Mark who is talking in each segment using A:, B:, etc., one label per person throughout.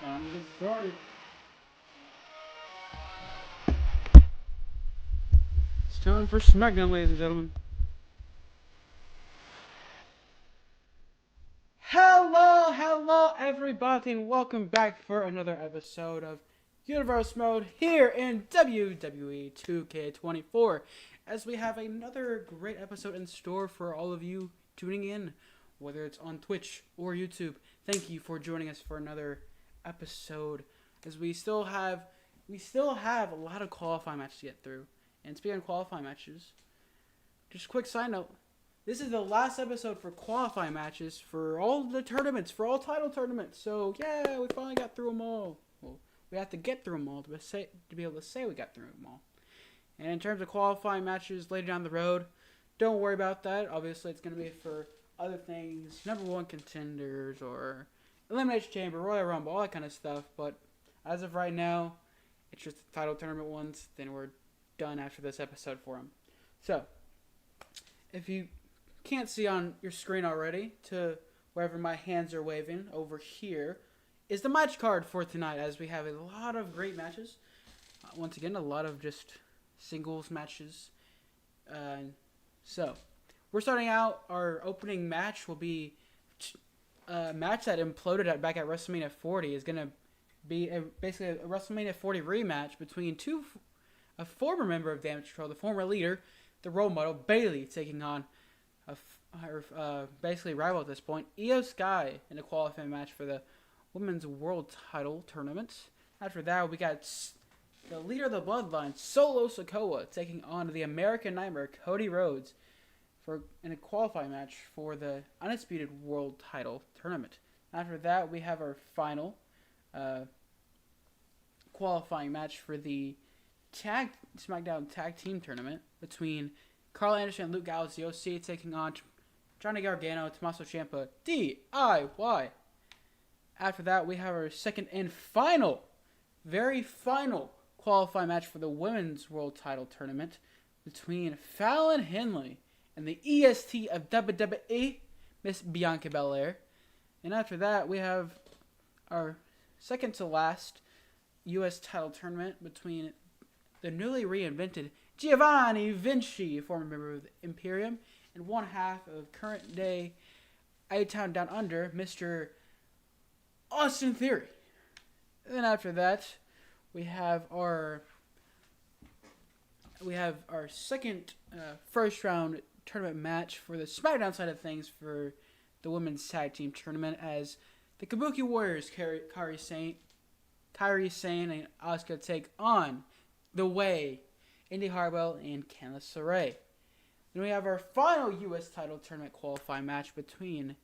A: Time to get started. It's time for Smackdown, ladies and gentlemen. Hello, everybody, and welcome back for another episode of Universe Mode here in WWE2K24. As we have another great episode in store for all of you tuning in, whether it's on Twitch or YouTube. Thank you for joining us for another episode, as we still have a lot of qualifying matches to get through. And speaking of qualifying matches, just a quick side note, this is the last episode for qualifying matches for all the tournaments, for all title tournaments. So yeah, we finally got through them all. Well, we have to get through them all to be able to say we got through them all. And in terms of qualifying matches later down the road, don't worry about that. Obviously, it's going to be for other things, number one contenders or Elimination Chamber, Royal Rumble, all that kind of stuff. But as of right now, it's just the title tournament ones. Then we're done after this episode for them. So, if you can't see on your screen already, to wherever my hands are waving over here, is the match card for tonight, as we have a lot of great matches. Once again, a lot of just singles matches. So, we're starting out. Our opening match will be a match that imploded back at WrestleMania 40. Is going to be basically a WrestleMania 40 rematch between a former member of Damage Control, the former leader, the role model, Bayley, taking on her basically rival at this point, Io Sky, in a qualifying match for the Women's World Title Tournament. After that, we got the leader of the Bloodline, Solo Sikoa, taking on the American Nightmare, Cody Rhodes, in a qualifying match for the Undisputed World Title Tournament. After that, we have our final qualifying match for the Smackdown Tag Team Tournament between Carl Anderson and Luke Gallows, the OC, taking on Johnny Gargano, Tommaso Ciampa, DIY. After that, we have our second and very final qualifying match for the Women's World Title Tournament between Fallon Henley and the EST of WWE, Miss Bianca Belair. And after that, we have our second to last U.S. title tournament between the newly reinvented Giovanni Vinci, former member of the Imperium, and one half of current day A-Town Down Under, Mr. Austin Theory. And then after that, we have our second first round tournament match for the Smackdown side of things for the Women's Tag Team Tournament, as the Kabuki Warriors, Kairi Sane and Asuka, take on The Way, Indy Hartwell, and Candice LeRae. Then we have our final U.S. title tournament qualifying match between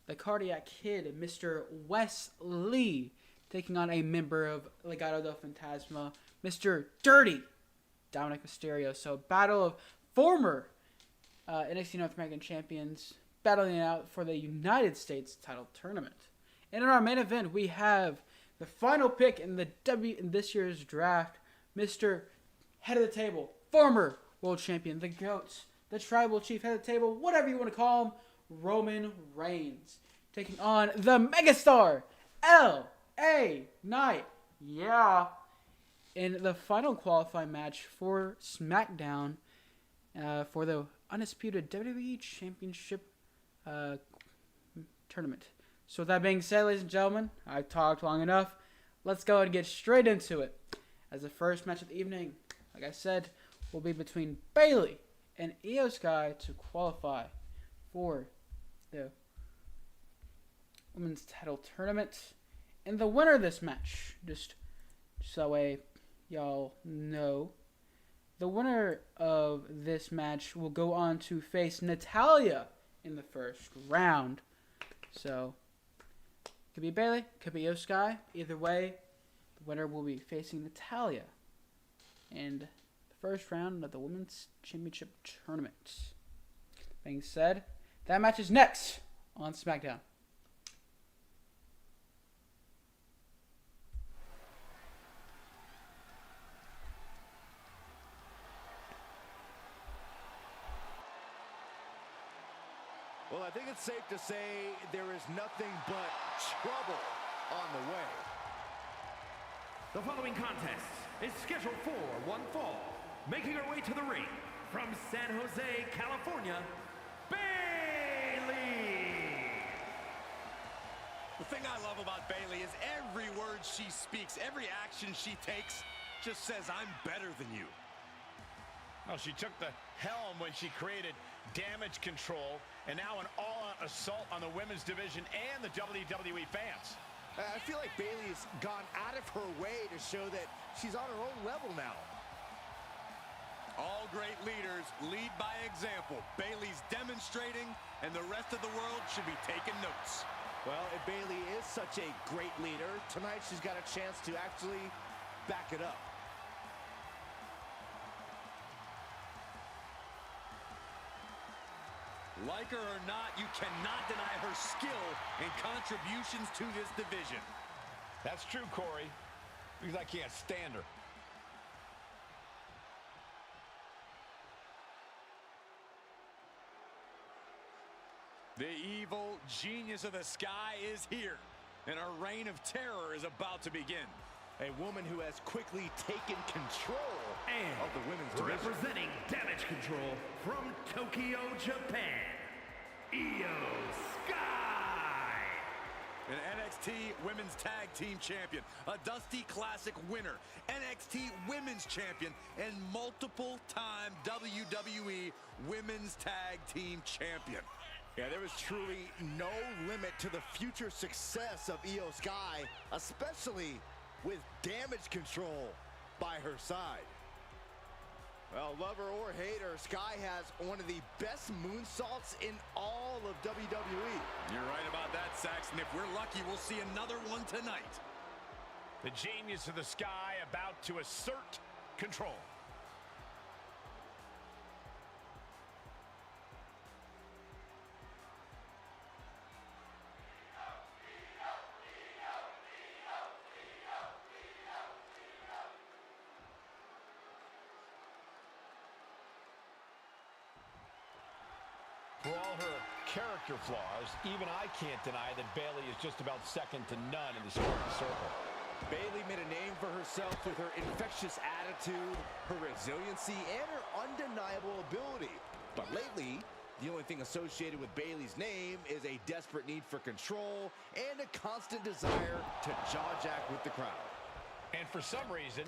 A: the Cardiac Kid, Mr. Wes Lee, taking on a member of Legado del Fantasma, Mr. Dirty Dominic Mysterio. So, battle of former NXT North American champions battling it out for the United States title tournament. And in our main event, we have the final pick in this year's draft, Mr. Head of the Table, former world champion, the GOAT, the Tribal Chief, Head of the Table, whatever you want to call him, Roman Reigns, taking on the Megastar, L.A. Knight. Yeah. In the final qualifying match for SmackDown for the Undisputed WWE Championship tournament. So with that being said, ladies and gentlemen, I've talked long enough. Let's go and get straight into it. As the first match of the evening, like I said, will be between Bayley and Io Sky to qualify for the Women's Title Tournament. And the winner of this match, just so y'all know, the winner of this match will go on to face Natalya in the first round. So, could be Bayley, could be Io Sky. Either way, the winner will be facing Natalya in the first round of the Women's Championship Tournament. Being said, that match is next on SmackDown.
B: Well, I think it's safe to say there is nothing but trouble on the way.
C: The following contest is scheduled for one fall. Making her way to the ring from San Jose, California, Bayley!
B: The thing I love about Bayley is every word she speaks, every action she takes just says, I'm better than you.
D: Well, she took the helm when she created damage control, and now an all-out assault on the women's division and the WWE fans.
E: I feel like Bayley's gone out of her way to show that she's on her own level now.
B: All great leaders lead by example. Bayley's demonstrating, and the rest of the world should be taking notes.
E: Well, if Bayley is such a great leader, tonight she's got a chance to actually back it up.
B: Like her or not, you cannot deny her skill and contributions to this division.
D: That's true, Corey, because I can't stand her.
B: The evil genius of the sky is here, and her reign of terror is about to begin.
E: A woman who has quickly taken control of the women's division.
C: Representing Damage Control from Tokyo, Japan, Io Sky!
B: An NXT Women's Tag Team Champion, a Dusty Classic winner, NXT Women's Champion, and multiple-time WWE Women's Tag Team Champion.
E: Yeah, there was truly no limit to the future success of Io Sky, especially with Damage Control by her side. Well, love her or hate her, Sky has one of the best moonsaults in all of WWE.
B: You're right about that, Saxton. If we're lucky, we'll see another one tonight.
D: The genius of the Sky about to assert control. For all her character flaws, even I can't deny that Bayley is just about second to none in the squared circle.
E: Bayley made a name for herself with her infectious attitude, her resiliency, and her undeniable ability. But lately, the only thing associated with Bayley's name is a desperate need for control and a constant desire to jaw-jack with the crowd.
D: And for some reason,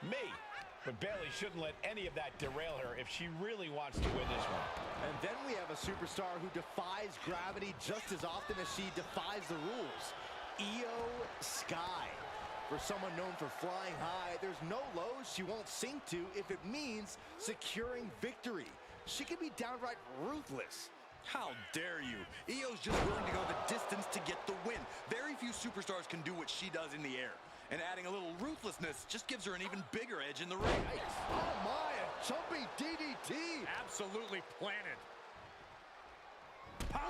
D: me. But Bayley shouldn't let any of that derail her if she really wants to win this one.
E: And then we have a superstar who defies gravity just as often as she defies the rules. Io Sky. For someone known for flying high, there's no lows she won't sink to if it means securing victory. She can be downright ruthless.
B: How dare you? Io's just willing to go the distance to get the win. Very few superstars can do what she does in the air. And adding a little ruthlessness just gives her an even bigger edge in the ring.
E: Oh my, a jumping DDT.
B: Absolutely planted.
D: Pow!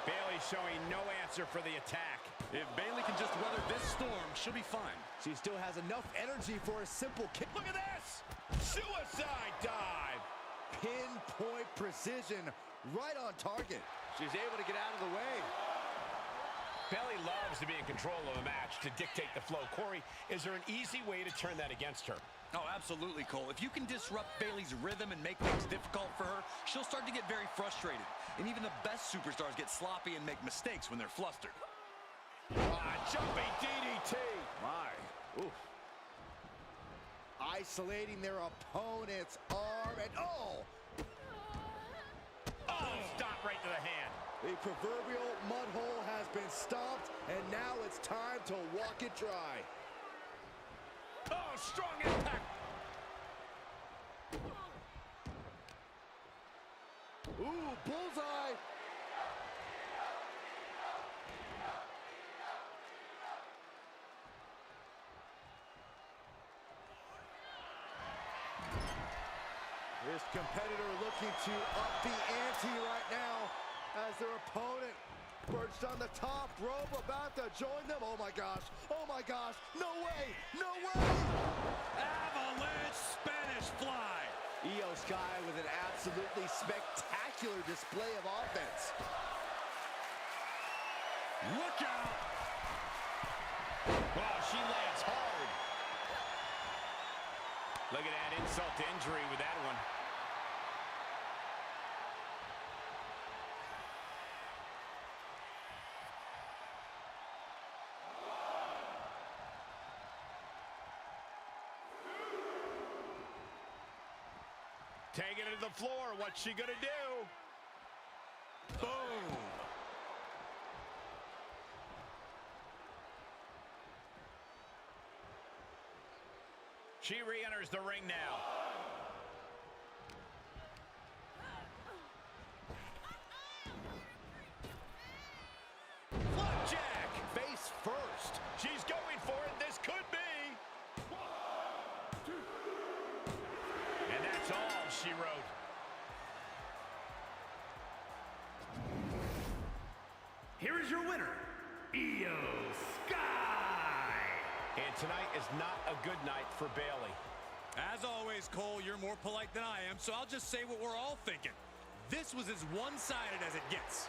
D: Bayley showing no answer for the attack.
B: If Bayley can just weather this storm, she'll be fine.
E: She still has enough energy for a simple kick.
D: Look at this! Suicide dive!
E: Pinpoint precision, right on target. She's able to get out of the way.
D: Bayley loves to be in control of a match, to dictate the flow. Corey, is there an easy way to turn that against her?
B: Oh, absolutely, Cole. If you can disrupt Bayley's rhythm and make things difficult for her, she'll start to get very frustrated. And even the best superstars get sloppy and make mistakes when they're flustered.
D: Jumping DDT!
E: My, oof. Isolating their opponent's arm and
D: Oh, stop right to the hand.
E: the proverbial mud hole has been stomped, and now it's time to walk it dry.
D: Oh, strong impact.
E: Ooh, bullseye. This competitor looking to up the ante right now as their opponent perched on the top rope about to join them. Oh my gosh, no way, no way!
B: Avalanche Spanish fly.
E: Io Sky with an absolutely spectacular display of offense.
D: Look out! Oh, she lands hard. Look at that insult to injury with that one. Taking it to the floor. What's she gonna do? Boom. She re-enters the ring now. Flapjack!
E: Face first.
D: She's going for it. This could be. And that's all she wrote.
C: Here is your winner, Io Sky.
D: And tonight is not a good night for Bayley.
B: As always, Cole, you're more polite than I am, so I'll just say what we're all thinking. This was as one-sided as it gets.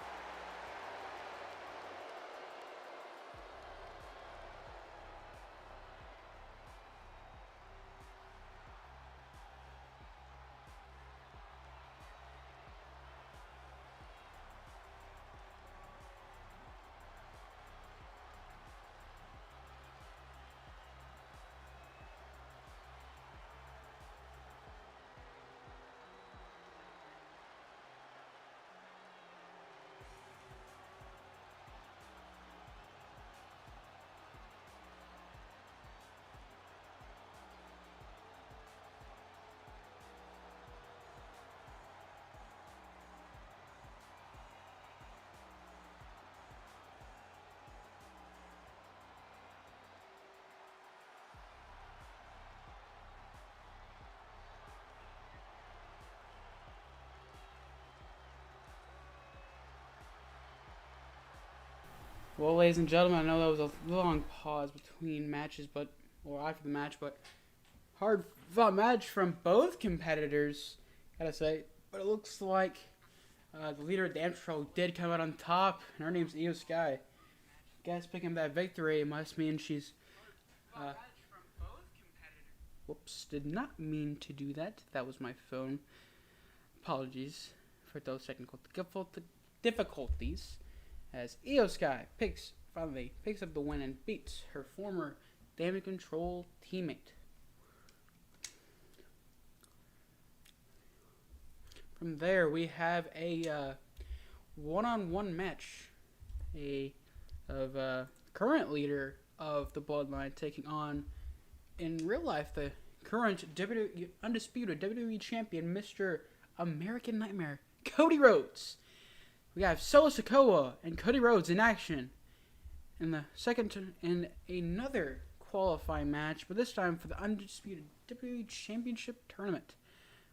A: Well, ladies and gentlemen, I know that was a long pause between matches, or after the match, but hard fought match from both competitors, gotta say. But it looks like the leader of the Amsterdam did come out on top, and her name's Io Sky. Guess picking up that victory must mean she's. Whoops, did not mean to do that. That was my phone. Apologies for those technical difficulties. As Io Sky finally picks up the win and beats her former Damage Control teammate. From there, we have a one-on-one match of current leader of the Bloodline taking on, in real life, the current undisputed WWE Champion, Mr. American Nightmare, Cody Rhodes. We have Solo Sikoa and Cody Rhodes in action in another qualifying match, but this time for the undisputed WWE Championship tournament,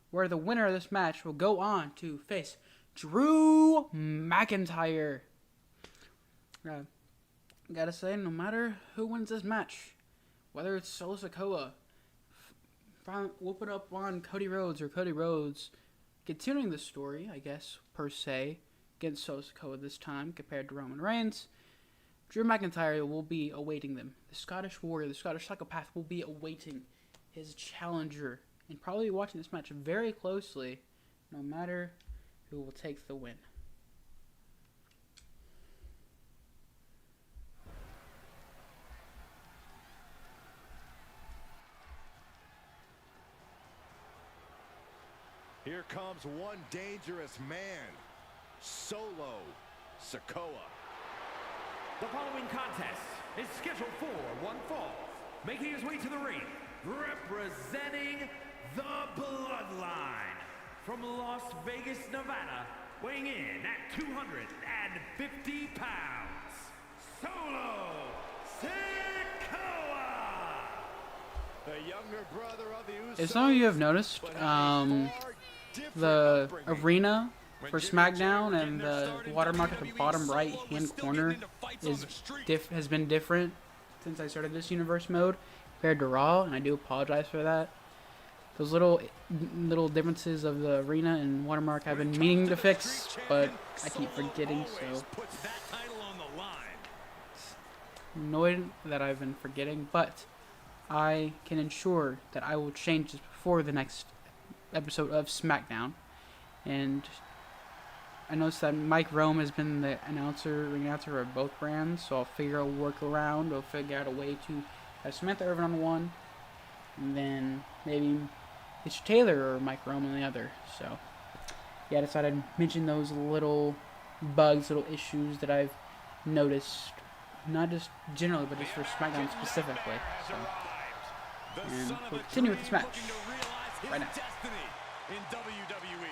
A: where the winner of this match will go on to face Drew McIntyre. Gotta say, no matter who wins this match, whether it's Solo Sikoa whooping up on Cody Rhodes or Cody Rhodes continuing the story, I guess, per se, against Solo Sikoa this time compared to Roman Reigns, Drew McIntyre will be awaiting them. The Scottish Warrior, the Scottish Psychopath, will be awaiting his challenger and probably watching this match very closely, no matter who will take the win.
E: Here comes one dangerous man, Solo Sikoa.
C: The following contest is scheduled for one fall. Making his way to the ring, representing the Bloodline from Las Vegas, Nevada, weighing in at 250 pounds, Solo Sikoa!
E: The younger brother of the Usos.
A: If some of you have noticed, the arena for Smackdown and the watermark at the bottom right-hand corner has been different since I started this universe mode compared to Raw, and I do apologize for that. Those little differences of the arena and watermark I've been meaning to fix, but I keep forgetting, so annoyed that I've been forgetting, but I can ensure that I will change this before the next episode of Smackdown. And I noticed that Mike Rome has been the ring announcer of both brands, so I'll figure out a workaround. I'll figure out a way to have Samantha Irvin on one, and then maybe Mr. Taylor or Mike Rome on the other. So, yeah, I decided to mention those little bugs, little issues that I've noticed, not just generally, but just for SmackDown specifically. So, and we'll continue with this match right now.
B: In WWE.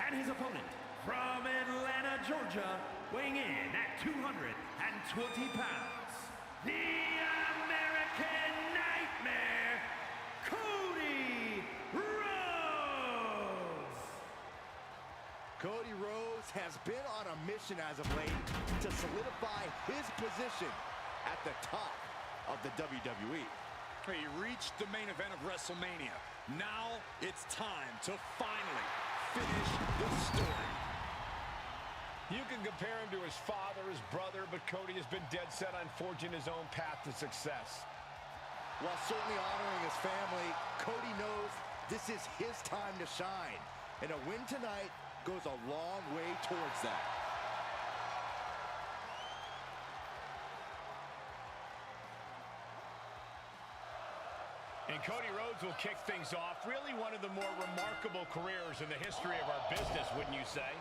C: And his opponent from Atlanta, Georgia, weighing in at 220 pounds, the American Nightmare, Cody Rhodes.
E: Cody Rhodes has been on a mission as of late to solidify his position at the top of the WWE.
B: He reached the main event of WrestleMania. Now it's time to finally finish the story.
D: You can compare him to his father, his brother, but Cody has been dead set on forging his own path to success.
E: While certainly honoring his family, Cody knows this is his time to shine. And a win tonight goes a long way towards that.
D: And Cody Rhodes will kick things off. Really one of the more remarkable careers in the history of our business, wouldn't you say?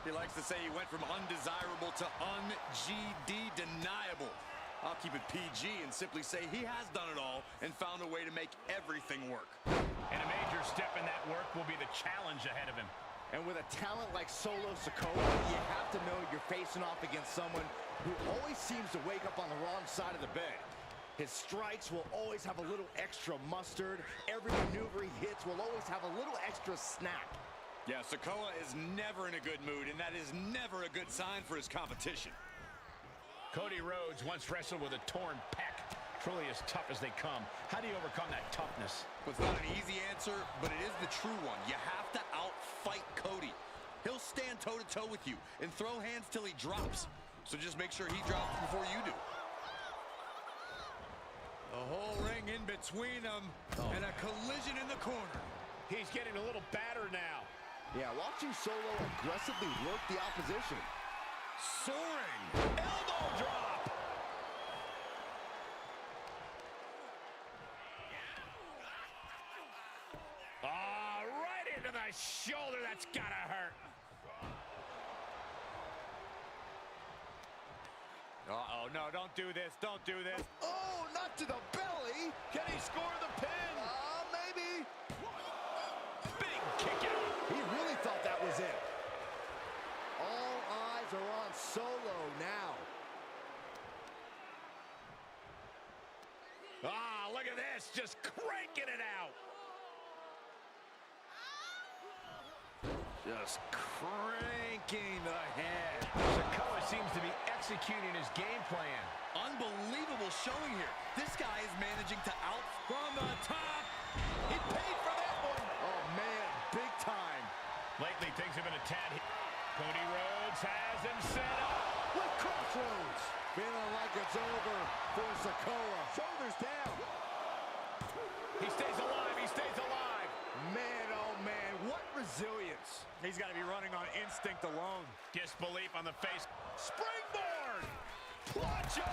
B: He likes to say he went from undesirable to un-GD deniable. I'll keep it PG and simply say he has done it all and found a way to make everything work.
D: And a major step in that work will be the challenge ahead of him.
E: And with a talent like Solo Sikoa, you have to know you're facing off against someone who always seems to wake up on the wrong side of the bed. His strikes will always have a little extra mustard. Every maneuver he hits will always have a little extra snap.
B: Yeah, Sikoa is never in a good mood, and that is never a good sign for his competition.
D: Cody Rhodes once wrestled with a torn pec. Truly as tough as they come. How do you overcome that toughness?
B: Well, it's not an easy answer, but it is the true one. You have to outfight Cody. He'll stand toe-to-toe with you and throw hands till he drops. So just make sure he drops before you do. A whole ring in between them, and a collision in the corner.
D: He's getting a little battered now.
E: Yeah, watching Solo aggressively work the opposition.
B: Soaring elbow drop.
D: Right into the shoulder. That's gotta hurt.
B: Uh-oh, no, don't do this, don't do this.
E: Oh, not to the belly.
D: Can he score the pin?
E: Maybe.
D: Big kick out.
E: He really thought that was it. All eyes are on Solo now.
D: Look at this, just cranking it out.
B: Just cranking the head.
D: Sikoa seems to be executing his game plan.
B: Unbelievable showing here. This guy is managing to out from the top. He paid for that one.
E: Oh, man, big time.
D: Lately, things have been a tad. Cody Rhodes has him set up.
E: With crossroads. Feeling like it's over for Sikoa. Shoulders down.
D: He stays alive, he stays alive.
E: Man, oh man, what resilience.
B: He's got to be running on instinct alone.
D: Disbelief on the face.
B: Springboard! Plancha!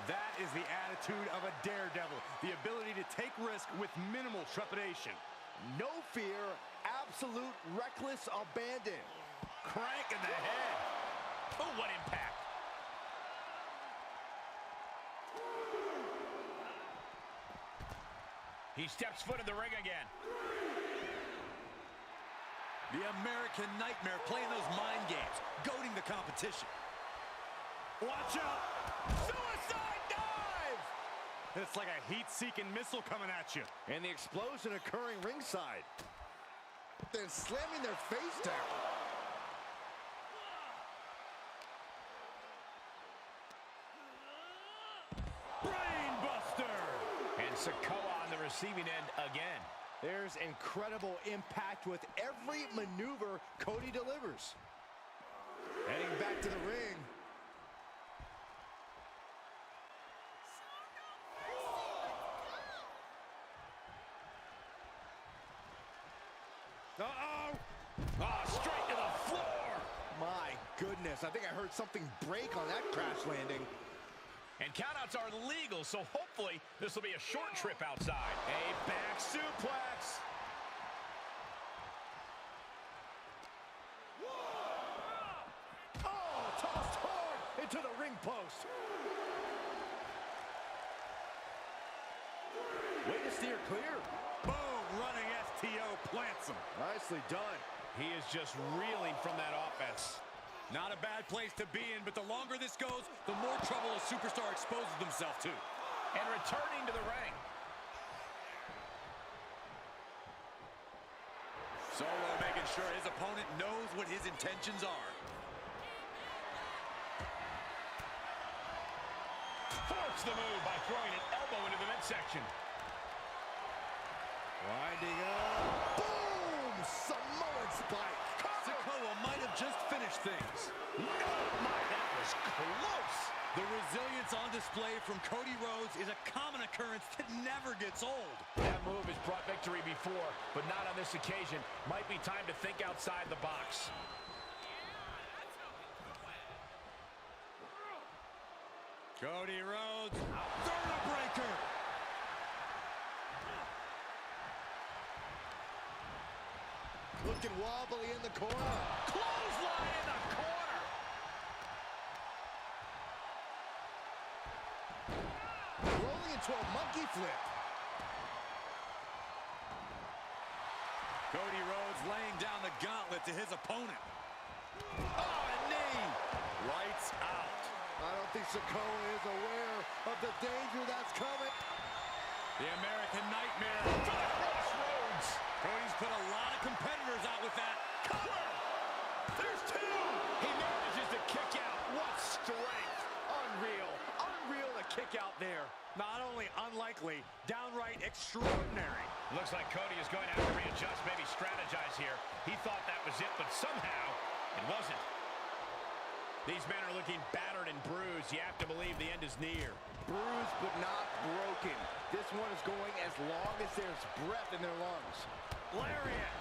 B: That is the attitude of a daredevil. The ability to take risk with minimal trepidation.
E: No fear, absolute reckless abandon.
B: Crank in the head.
D: Oh, what impact. He steps foot in the ring again.
B: The American Nightmare playing those mind games, goading the competition. Watch out! Suicide dive! It's like a heat-seeking missile coming at you.
E: And the explosion occurring ringside. then slamming their face down.
C: Brainbuster! And Sikoa on the receiving end again.
E: There's incredible impact with every maneuver Cody delivers. Heading back to the ring.
C: Uh-oh! Oh, straight to the floor!
E: My goodness, I think I heard something break on that crash landing.
D: And countouts are legal, so hopefully this will be a short trip outside.
C: A back suplex!
E: Oh, tossed hard into the ring post. Way to steer clear.
C: Boom! Running STO plants him.
E: Nicely done.
C: He is just reeling from that offense. Not a bad place to be in, but the longer this goes, the more trouble a superstar exposes themselves to.
D: And returning to the ring.
B: Solo making sure his opponent knows what his intentions are.
D: Force the move by throwing an elbow into the midsection.
E: Winding up. Boom! Samoan spike.
B: Sikoa might have just finished things.
D: That was close.
B: The resilience on display from Cody Rhodes is a common occurrence that never gets old.
D: That move has brought victory before, but not on this occasion. Might be time to think outside the box.
B: Cody Rhodes, Vertebreaker.
E: Looking wobbly in the corner.
D: Clothesline in the corner.
E: Rolling into a monkey flip.
B: Cody Rhodes laying down the gauntlet to his opponent. Oh, a knee. Lights out.
E: I don't think Sikoa is aware of the danger that's coming.
B: The American Nightmare.
D: For the crossroads.
B: Cody's put a lot of competitors out with that.
D: Cover. There's two. He manages to kick out. What strength.
E: Unreal. Unreal to kick out there.
B: Not only unlikely, downright extraordinary.
D: Looks like Cody is going to have to readjust, maybe strategize here. He thought that was it, but somehow it wasn't. These men are looking battered and bruised. You have to believe the end is near.
E: Bruised but not broken. This one is going as long as there's breath in their lungs.
B: Lariat.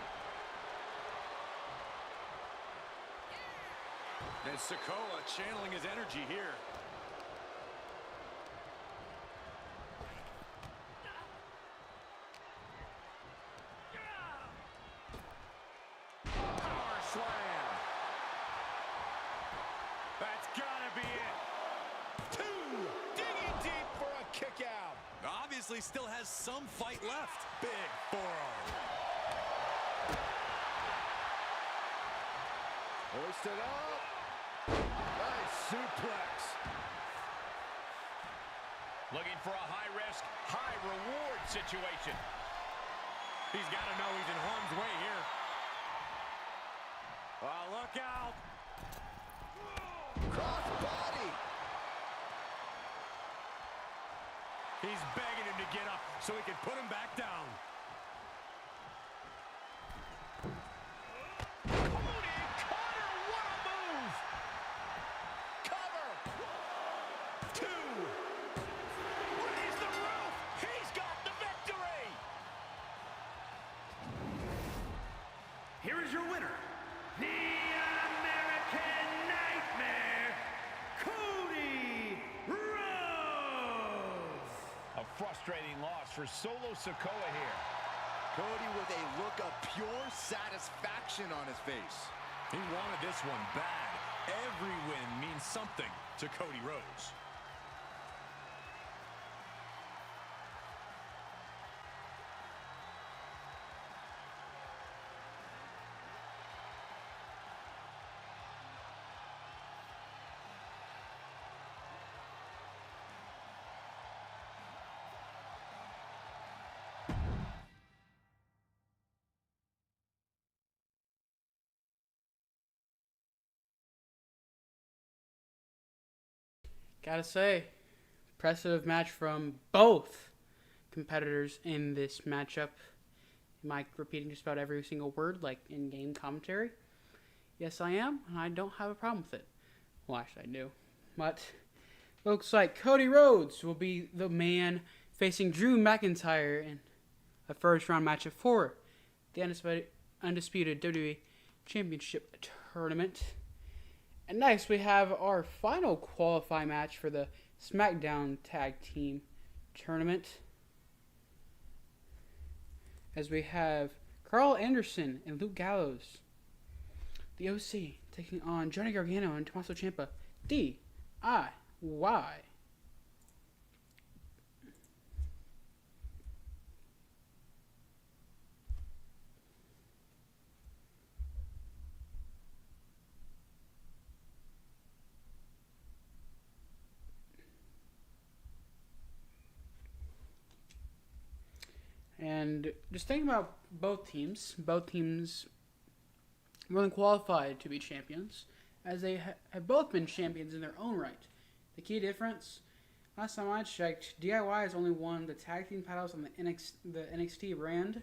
B: And Sikoa channeling his energy here.
C: Power slam. That's gotta be it.
D: Two. Digging deep for a kick out.
B: Obviously still has some fight left. Big forearm.
E: Hoisted up. Nice suplex.
D: Looking for a high-risk, high-reward situation.
B: He's got to know he's in harm's way here.
C: Look out.
E: Cross body.
B: He's begging him to get up so he can put him back down.
D: Cody Carter, what a move!
B: Cover.
D: Two. Raise the roof. He's got the victory.
C: Here is your winner, the American Nightmare, Cody Rhodes.
D: A frustrating loss for Solo Sikoa here.
E: Cody with a look of pure satisfaction on his face.
B: He wanted this one bad. Every win means something to Cody Rhodes.
A: Gotta say, impressive match from both competitors in this matchup. Am I repeating just about every single word like in-game commentary? Yes, I am, and I don't have a problem with it. Well, actually, I do. But looks like Cody Rhodes will be the man facing Drew McIntyre in a first-round matchup for the undisputed WWE Championship Tournament. And next, we have our final qualifying match for the Smackdown Tag Team Tournament, as we have Carl Anderson and Luke Gallows, the OC, taking on Johnny Gargano and Tommaso Ciampa, DIY. And just thinking about both teams more than qualified to be champions, as they have both been champions in their own right. The key difference, last time I checked, DIY has only won the tag team titles on the NXT brand,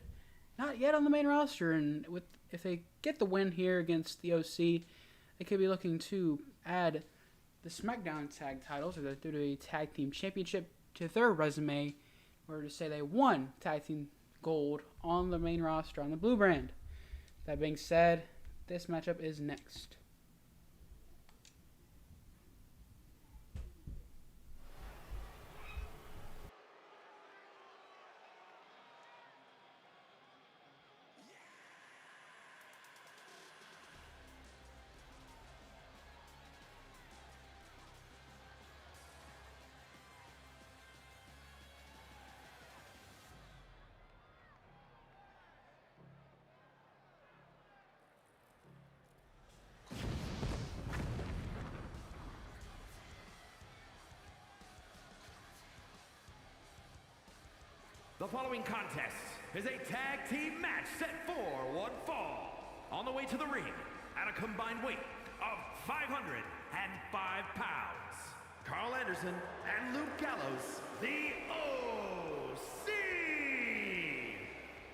A: not yet on the main roster. And if they get the win here against the OC, they could be looking to add the SmackDown tag titles, or the WWE Tag Team Championship, to their resume, or to say they won tag team gold on the main roster on the blue brand. That being said, this matchup is next.
C: The following contest is a tag team match set for one fall. On the way to the ring, at a combined weight of 505 pounds, Carl Anderson and Luke Gallows, the OC!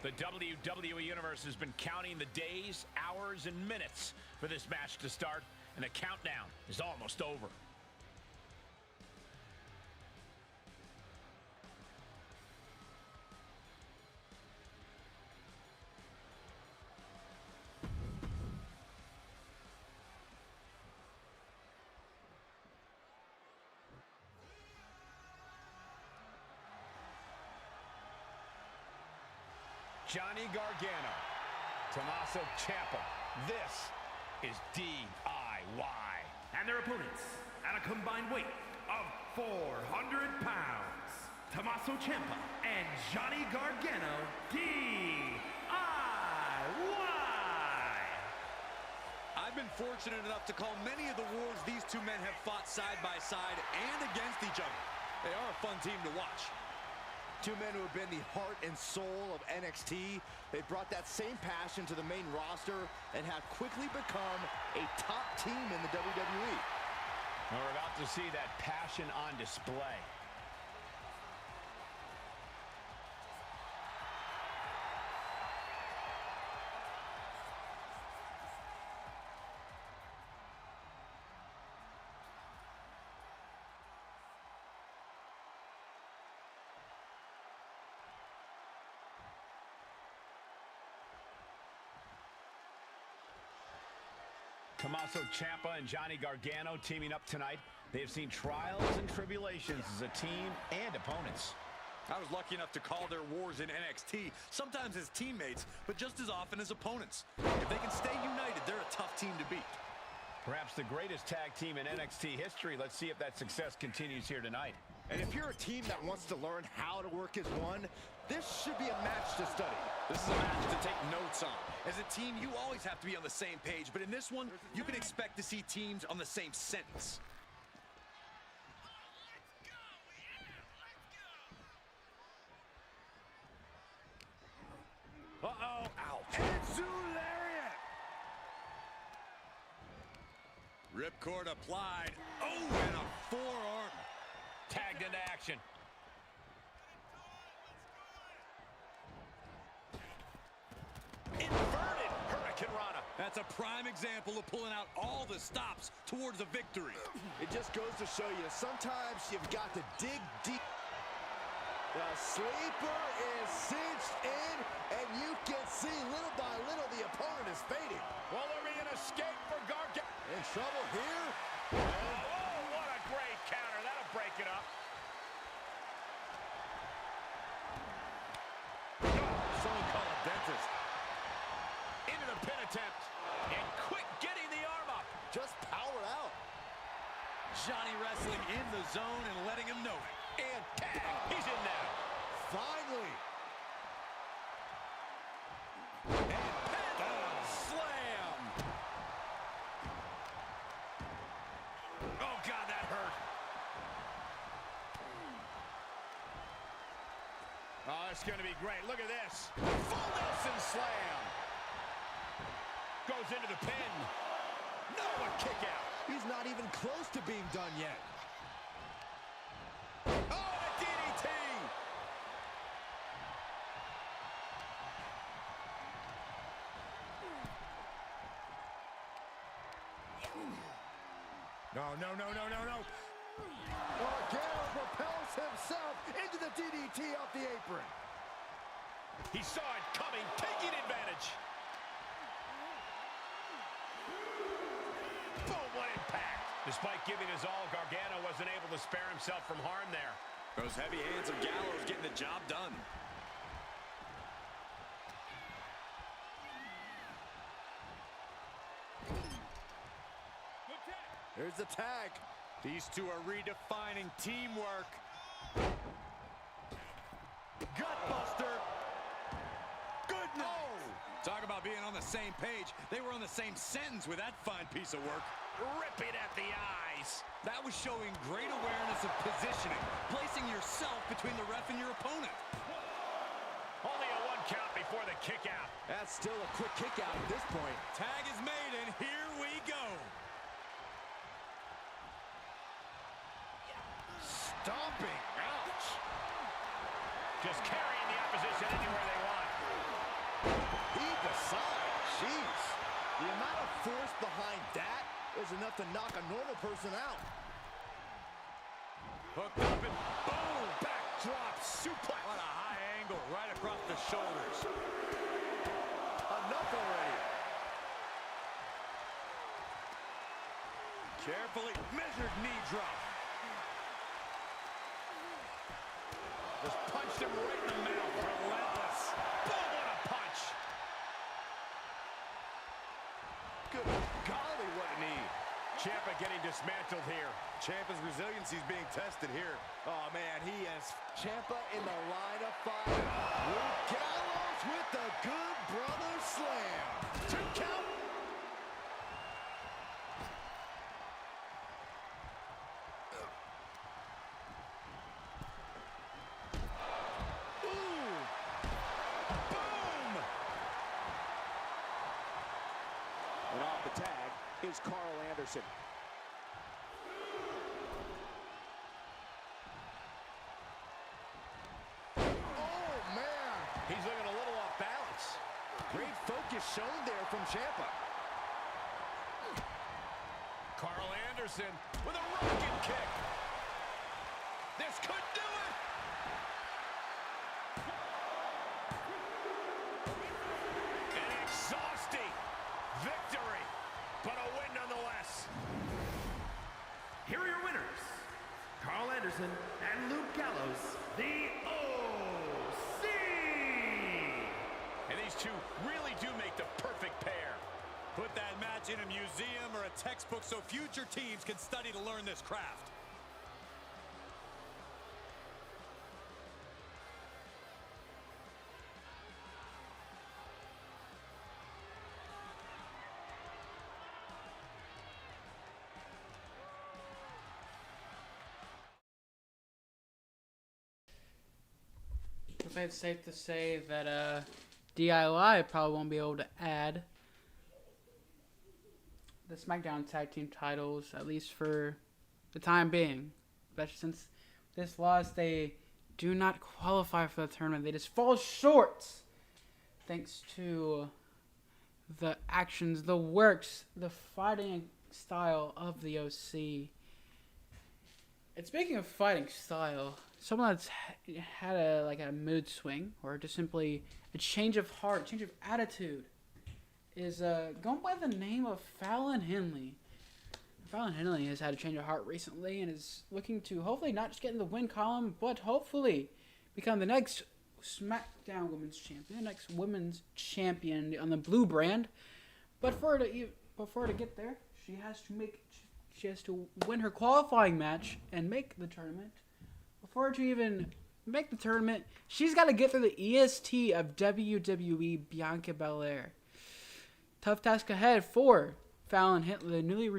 D: The WWE Universe has been counting the days, hours, and minutes for this match to start, and the countdown is almost over. Johnny Gargano, Tommaso Ciampa. This is DIY.
C: And their opponents, at a combined weight of 400 pounds, Tommaso Ciampa and Johnny Gargano, DIY.
B: I've been fortunate enough to call many of the wars these two men have fought side by side and against each other. They are a fun team to watch.
E: Two men who have been the heart and soul of NXT. They brought that same passion to the main roster and have quickly become a top team in the WWE.
D: We're about to see that passion on display. Tommaso Ciampa and Johnny Gargano teaming up tonight. They have seen trials and tribulations as a team and opponents.
B: I was lucky enough to call their wars in NXT, sometimes as teammates, but just as often as opponents. If they can stay united, they're a tough team to beat.
D: Perhaps the greatest tag team in NXT history. Let's see if that success continues here tonight.
E: And if you're a team that wants to learn how to work as one, this should be a match to study.
B: This is a match to take notes on. As a team, you always have to be on the same page, but in this one, you can expect to see teams on the same sentence.
E: Uh-oh.
B: Ouch.
E: Enzu lariat.
B: Ripcord applied. Oh, and a forearm.
D: tagged into action. Inverted Hurricane Rana.
B: That's a prime example of pulling out all the stops towards a victory.
E: It just goes to show you, sometimes you've got to dig deep. The sleeper is cinched in, and you can see little by little the opponent is fading.
D: Will there be an escape for Gargano?
E: In trouble here.
D: Oh, what a great counter. That'll break it up.
E: Someone call a dentist.
D: Into the pin attempt. And quick getting the arm up.
E: Just power out.
B: Johnny wrestling in the zone and letting him know it.
D: And tag. He's in now.
E: Finally.
B: And pin slam.
D: Oh, God, that hurt. Oh, it's going to be great. Look at this. Full Nelson slam. Goes into the pin. No, a kick out.
E: He's not even close to being done yet.
D: Oh, a DDT. No.
E: Gargano propels himself into the DDT off the apron.
D: He saw it coming, taking advantage. Boom, what impact. Despite giving his all, Gargano wasn't able to spare himself from harm there.
B: Those heavy hands of Gallows getting the job done.
E: Here's the tag.
D: These two are redefining teamwork. Gutbuster. Good night.
B: Talk about being on the same page. They were on the same sentence with that fine piece of work.
D: Ripping at the eyes.
B: That was showing great awareness of positioning, placing yourself between the ref and your opponent.
D: Only a 1 count before the kick out.
E: That's still a quick kick out at this point.
B: Tag is made, and here we go.
E: Stomping. Ouch.
D: Just carrying the opposition anywhere they want.
E: Heave aside. Jeez. The amount of force behind that is enough to knock a normal person out.
D: Hooked up and boom! Backdrop suplex.
B: What a high angle right across the shoulders.
E: Enough already.
B: Carefully measured knee drop.
D: Just punched him right in the mouth. Relentless. Boom, what a punch.
E: Good golly, what a knee.
D: Ciampa getting dismantled here.
B: Ciampa's resiliency is being tested here.
E: Oh, man, he has Ciampa in the line of fire. Luke Gallows with the Good Brother Slam.
D: 2 count.
F: And off the tag is Carl Anderson.
E: Oh, man.
D: He's looking a little off balance.
E: Great focus shown there from Ciampa.
D: Carl Anderson with a rocket kick. This could do it. An exhausting victory, but a win nonetheless.
C: Here are your winners, Carl Anderson and Luke Gallows, the OC!
D: And these two really do make the perfect pair.
B: Put that match in a museum or a textbook so future teams can study to learn this craft.
A: I think it's safe to say that DIY probably won't be able to add the SmackDown Tag Team titles, at least for the time being. Especially since this loss, they do not qualify for the tournament. They just fall short thanks to the actions, the works, the fighting style of the OC. And speaking of fighting style, someone that's had a mood swing or just simply a change of heart, change of attitude is going by the name of Fallon Henley. Fallon Henley has had a change of heart recently and is looking to hopefully not just get in the win column, but hopefully become the next Smackdown Women's Champion, next Women's Champion on the blue brand. But for her to get there, she has to win her qualifying match and make the tournament. Before her to even make the tournament, she's got to get through the EST of WWE Bianca Belair. Tough task ahead for Fallon Henley, the newly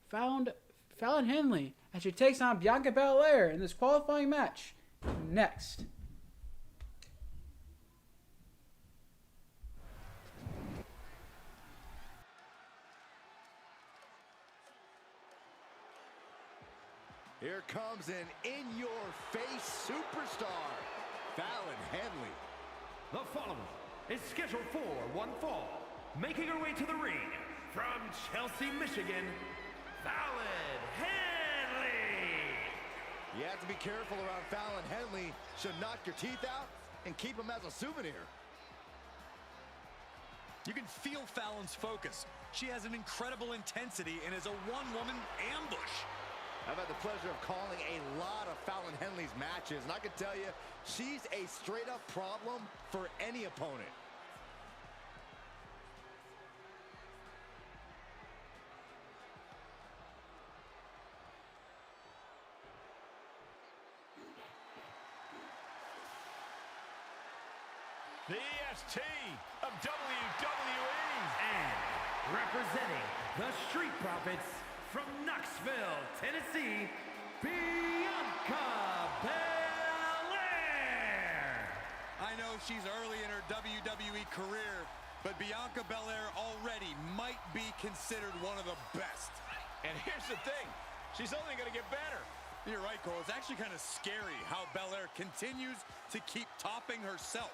A: found Fallon Henley, as she takes on Bianca Belair in this qualifying match next.
E: Here comes an in-your-face superstar, Fallon Henley.
C: The following is scheduled for one fall. Making her way to the ring from Chelsea, Michigan, Fallon Henley.
E: You have to be careful around Fallon Henley. She'll knock your teeth out and keep them as a souvenir.
B: You can feel Fallon's focus. She has an incredible intensity and is a one-woman ambush.
E: I've had the pleasure of calling a lot of Fallon Henley's matches, and I can tell you, she's a straight-up problem for any opponent.
D: The EST of WWE.
C: And representing the Street Profits from Knoxville, Tennessee, Bianca Belair.
B: I know she's early in her WWE career, but Bianca Belair already might be considered one of the best.
D: And here's the thing, she's only going to get better.
B: You're right, Cole. It's actually kind of scary how Belair continues to keep topping herself.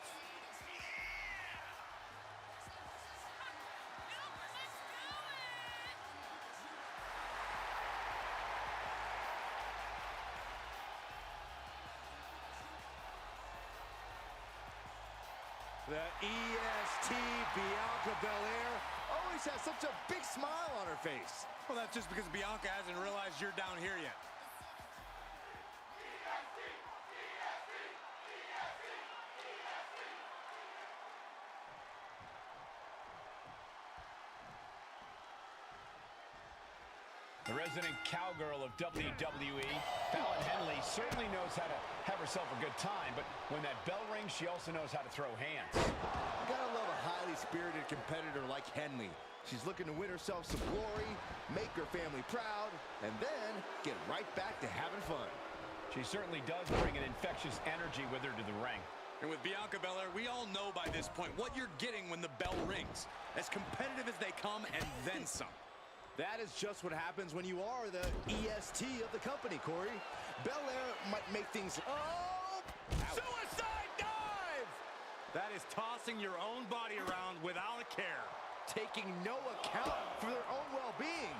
E: The EST Bianca Belair always has such a big smile on her face.
B: Well, that's just because Bianca hasn't realized you're down here yet.
D: The resident cowgirl of WWE, Fallon Henley, certainly knows how to have herself a good time, but when that bell rings, she also knows how to throw hands.
E: You gotta love a highly spirited competitor like Henley. She's looking to win herself some glory, make her family proud, and then get right back to having fun.
D: She certainly does bring an infectious energy with her to the ring.
B: And with Bianca Belair, we all know by this point what you're getting when the bell rings. As competitive as they come, and then some.
E: That is just what happens when you are the EST of the company, Corey. Belair might make things... Oh!
B: Suicide dive! That is tossing your own body around without a care.
E: Taking no account for their own well-being.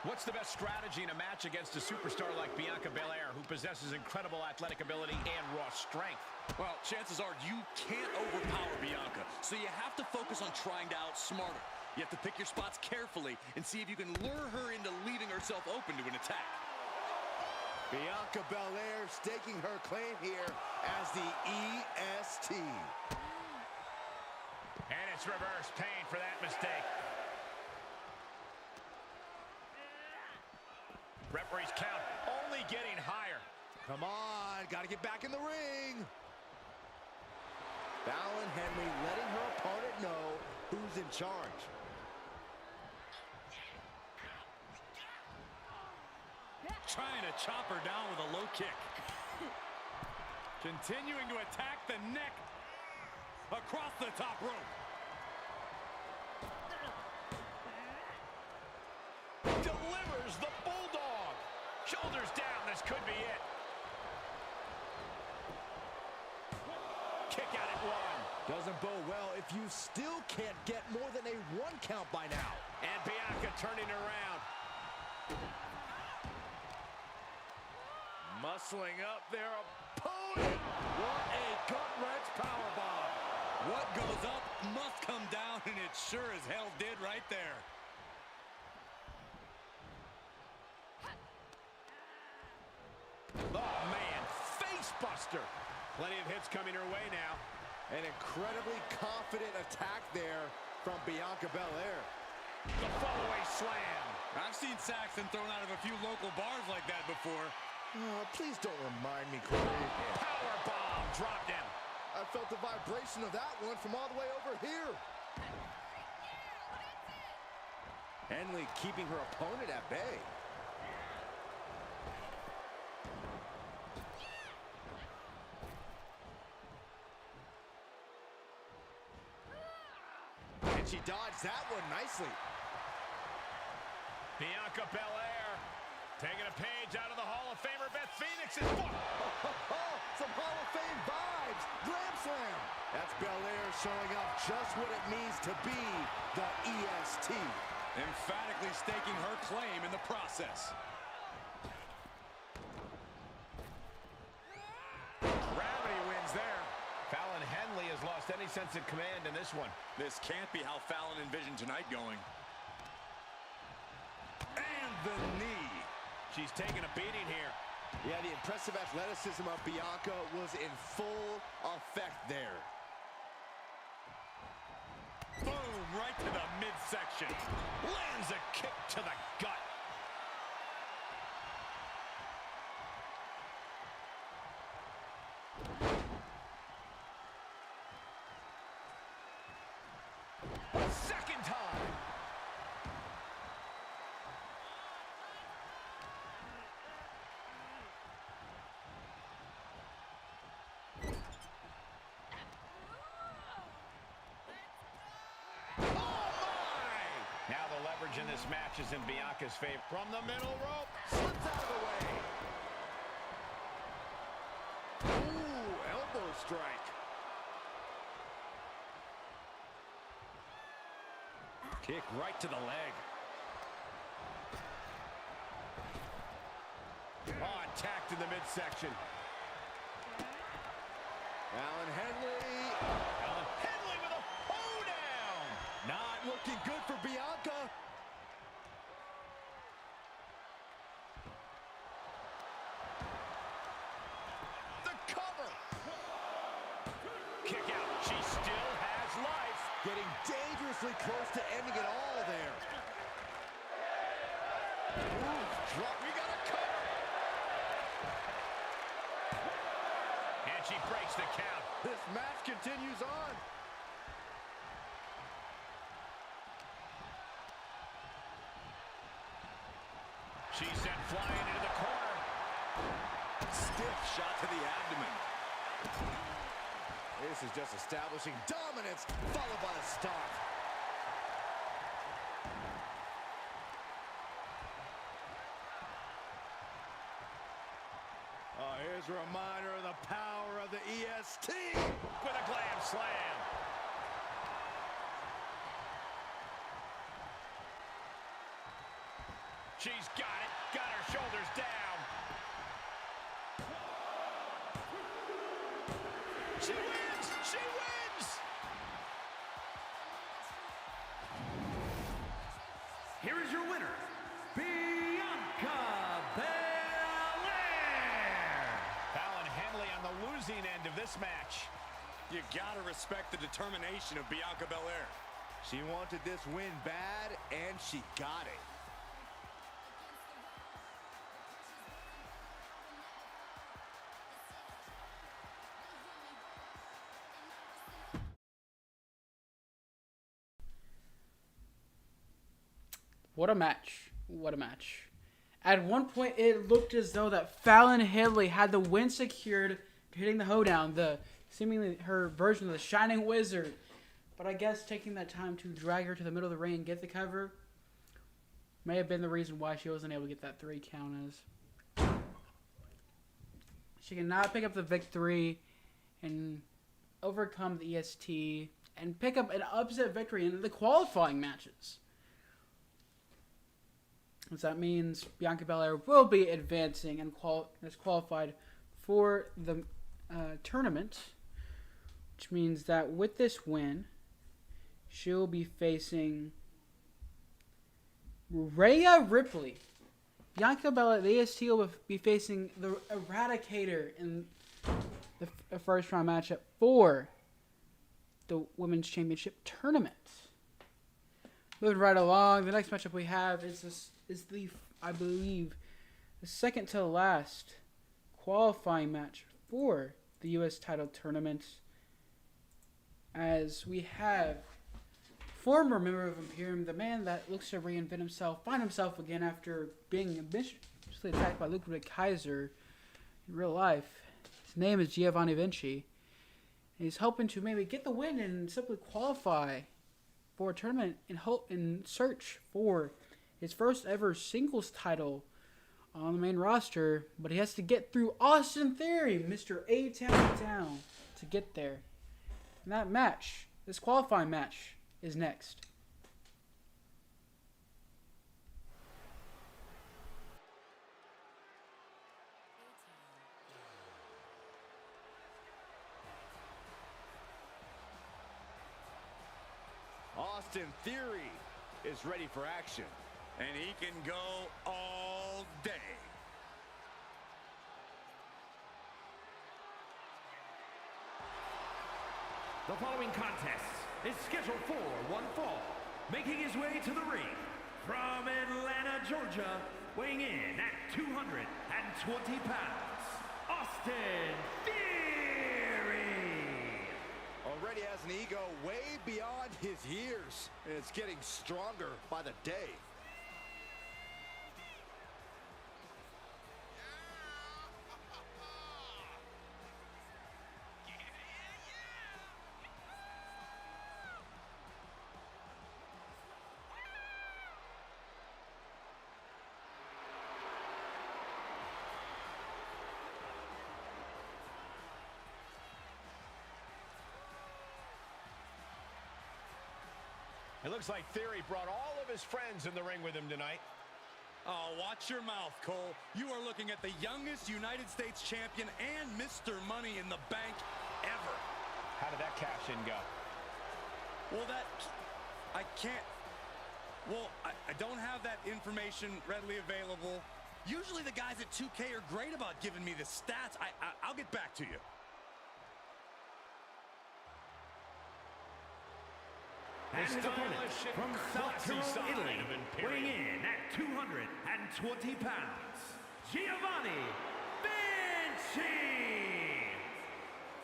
D: What's the best strategy in a match against a superstar like Bianca Belair, who possesses incredible athletic ability and raw strength?
B: Well, chances are you can't overpower Bianca, so you have to focus on trying to outsmart her. You have to pick your spots carefully and see if you can lure her into leaving herself open to an attack.
E: Bianca Belair staking her claim here as the EST.
D: And it's reverse pain for that mistake. Referee's count only getting higher.
E: Come on, gotta get back in the ring. Fallon Henley letting her opponent know who's in charge.
B: Trying to chop her down with a low kick. Continuing to attack the neck across the top rope.
D: Delivers the bulldog. Shoulders down. This could be it. Kick out at 1.
E: Doesn't bode well if you still can't get more than a 1 count by now.
D: And Bianca turning around.
E: Muscling up their opponent. What a gut-wrench powerbomb.
B: What goes up must come down, and it sure as hell did right there.
D: Oh, man. Face buster. Plenty of hits coming her way now.
E: An incredibly confident attack there from Bianca Belair.
D: The fallaway slam.
B: I've seen Saxton thrown out of a few local bars like that before.
E: Please don't remind me, Corey.
D: Power bomb. Dropped him.
E: I felt the vibration of that one from all the way over here. Henley keeping her opponent at bay. And she dodged that one nicely.
D: Bianca Belair taking a page out of the Hall of Famer Beth Phoenix's book.
E: Some Hall of Fame vibes. Grand Slam. That's Belair showing off just what it means to be the EST.
B: Emphatically staking her claim in the process.
D: Gravity wins there. Fallon Henley has lost any sense of command in this one.
B: This can't be how Fallon envisioned tonight going. And the knee.
D: She's taking a beating here.
E: Yeah, the impressive athleticism of Bianca was in full effect there.
B: Boom, right to the midsection.
D: Lands a kick to the gut. A second time. Now the leverage in this match is in Bianca's favor. From the middle rope, slips out of the way.
E: Ooh, elbow strike.
D: Kick right to the leg. Oh, attacked in the midsection.
E: Fallon Henley.
D: Fallon Henley with a hoedown.
E: Not looking good for Bianca.
D: The cover. Kick out. She still has life.
E: Getting dangerously close to ending it all there. Ooh, drop.
D: We got a cover. And she breaks the count.
E: This match continues on.
D: She's sent flying into the corner.
B: Stiff shot to the abdomen.
E: This is just establishing dominance, followed by a stop. Here's a reminder of the power of the EST.
D: With a glam slam. She's got it. Got her shoulders down. She wins! She wins!
C: Here is your winner, Bianca Belair.
D: Fallon Henley on the losing end of this match.
B: You gotta respect the determination of Bianca Belair.
E: She wanted this win bad, and she got it.
A: What a match. What a match. At one point, it looked as though that Fallon Henley had the win secured, hitting the hoedown, seemingly her version of the Shining Wizard. But I guess taking that time to drag her to the middle of the ring and get the cover may have been the reason why she wasn't able to get that 3 count, as She cannot pick up the victory and overcome the EST and pick up an upset victory in the qualifying matches. So that means Bianca Belair will be advancing and is qualified for the tournament, which means that with this win, she'll be facing Rhea Ripley. Bianca Belair, the EST, will be facing the Eradicator in the first round matchup for the Women's Championship tournament. Moving right along, the next matchup we have is I believe, the second to last qualifying match for the U.S. title tournament, as we have former member of Imperium, the man that looks to reinvent himself, find himself again after being viciously attacked by Ludwig Kaiser in real life. His name is Giovanni Vinci. And he's hoping to maybe get the win and simply qualify for a tournament in search for his first ever singles title on the main roster. But he has to get through Austin Theory, Mr. A-Town Down, to get there. And that match, this qualifying match, is next.
E: Austin Theory is ready for action.
B: And he can go all day.
C: The following contest is scheduled for one fall. Making his way to the ring from Atlanta, Georgia, weighing in at 220 pounds, Austin Theory.
E: Already has an ego way beyond his years, and it's getting stronger by the day.
D: It looks like Theory brought all of his friends in the ring with him tonight.
B: Oh, watch your mouth, Cole. You are looking at the youngest United States champion and Mr. Money in the Bank ever.
D: How did that cash in go?
B: Well, I can't. Well, I don't have that information readily available. Usually the guys at 2K are great about giving me the stats. I'll get back to you.
C: And his opponent from South Tyrol, Italy, weighing in at 220 pounds, Giovanni Vinci.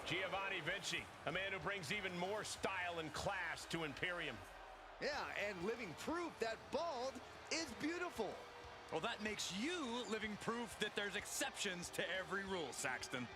D: Giovanni Vinci, a man who brings even more style and class to Imperium.
E: Yeah, and living proof that bald is beautiful.
B: Well, that makes you living proof that there's exceptions to every rule, Saxton.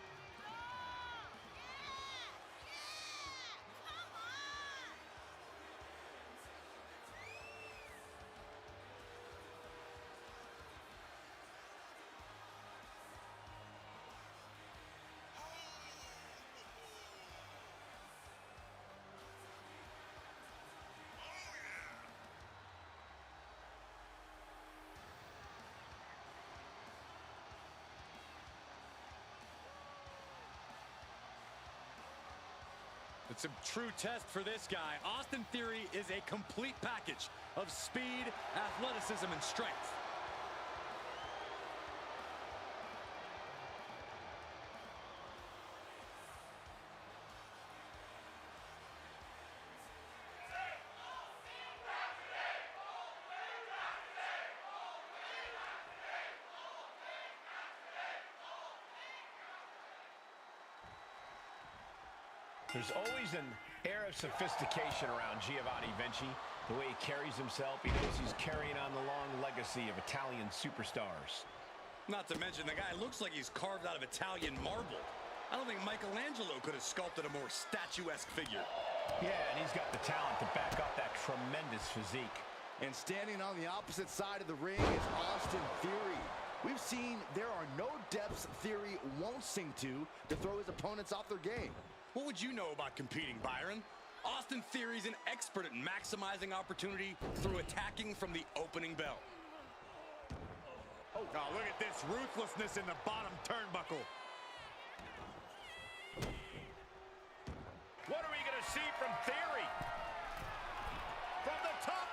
B: It's a true test for this guy. Austin Theory is a complete package of speed, athleticism, and strength.
D: There's always an air of sophistication around Giovanni Vinci. The way he carries himself, he knows he's carrying on the long legacy of Italian superstars.
B: Not to mention, the guy looks like he's carved out of Italian marble. I don't think Michelangelo could have sculpted a more statuesque figure.
D: Yeah, and he's got the talent to back up that tremendous physique.
E: And standing on the opposite side of the ring is Austin Theory. We've seen there are no depths Theory won't sing to throw his opponents off their game.
B: What would you know about competing, Byron? Austin Theory's an expert at maximizing opportunity through attacking from the opening bell.
E: Oh, look at this ruthlessness in the bottom turnbuckle.
D: What are we going to see from Theory? From the top.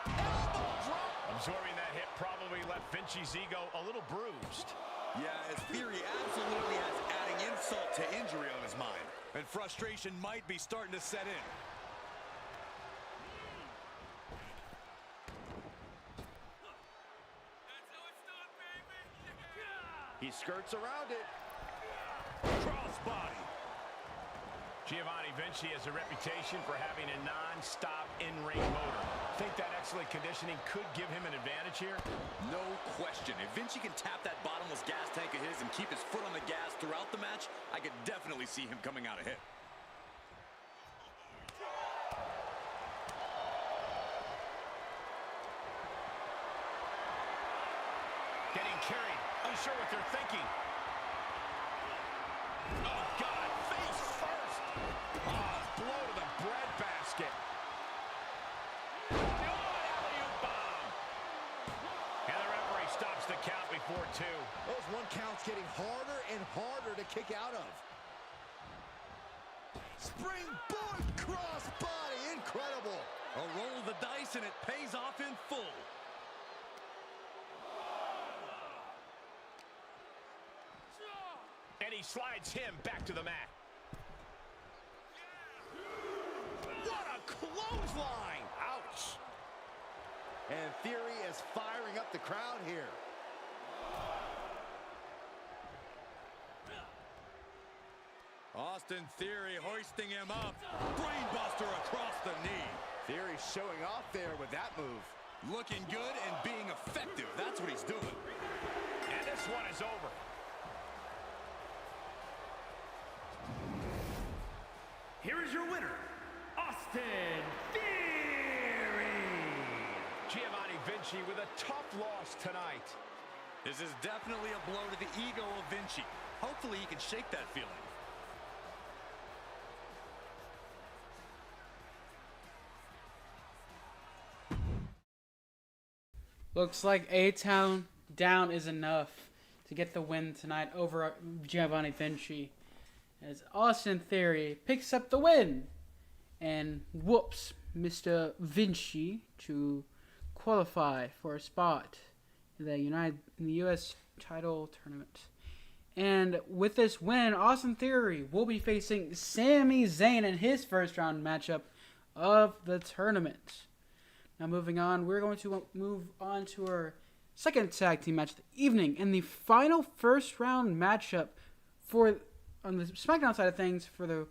D: Elbow drop. Absorbing that hit probably left Vinci's ego a little bruised.
B: Yeah, as Theory absolutely has adding insult to injury on his mind. And frustration might be starting to set in.
E: He skirts around it.
B: Crossbody.
D: Giovanni Vinci has a reputation for having a non-stop in-ring motor. Think that excellent conditioning could give him an advantage here?
B: No question. If Vinci can tap that bottomless gas tank of his and keep his foot on the gas throughout the match, I could definitely see him coming out ahead.
D: Getting carried. Unsure what they're thinking. Oh, God. Face first. Oh, blow to the breadbasket. Alley-oop bomb. And the referee stops the count before 2.
E: Those 1 counts getting harder and harder to kick out of. Springboard crossbody. Incredible.
B: A roll of the dice and it pays off in full.
D: And he slides him back to the mat.
E: What a clothesline! Ouch! And Theory is firing up the crowd here.
B: Austin Theory hoisting him up. Brainbuster across the knee.
E: Theory showing off there with that move.
B: Looking good and being effective. That's what he's doing.
D: And this one is over. Here is your winner, Austin Theory. Giovanni Vinci with a tough loss tonight.
B: This is definitely a blow to the ego of Vinci. Hopefully he can shake that feeling.
A: Looks like A-Town down is enough to get the win tonight over Giovanni Vinci. As Austin Theory picks up the win and whoops Mr. Vinci to qualify for a spot in the U.S. title tournament. And with this win, Austin Theory will be facing Sami Zayn in his first round matchup of the tournament. Now moving on, we're going to move on to our second tag team match of the evening and the final first round matchup on the Smackdown side of things for the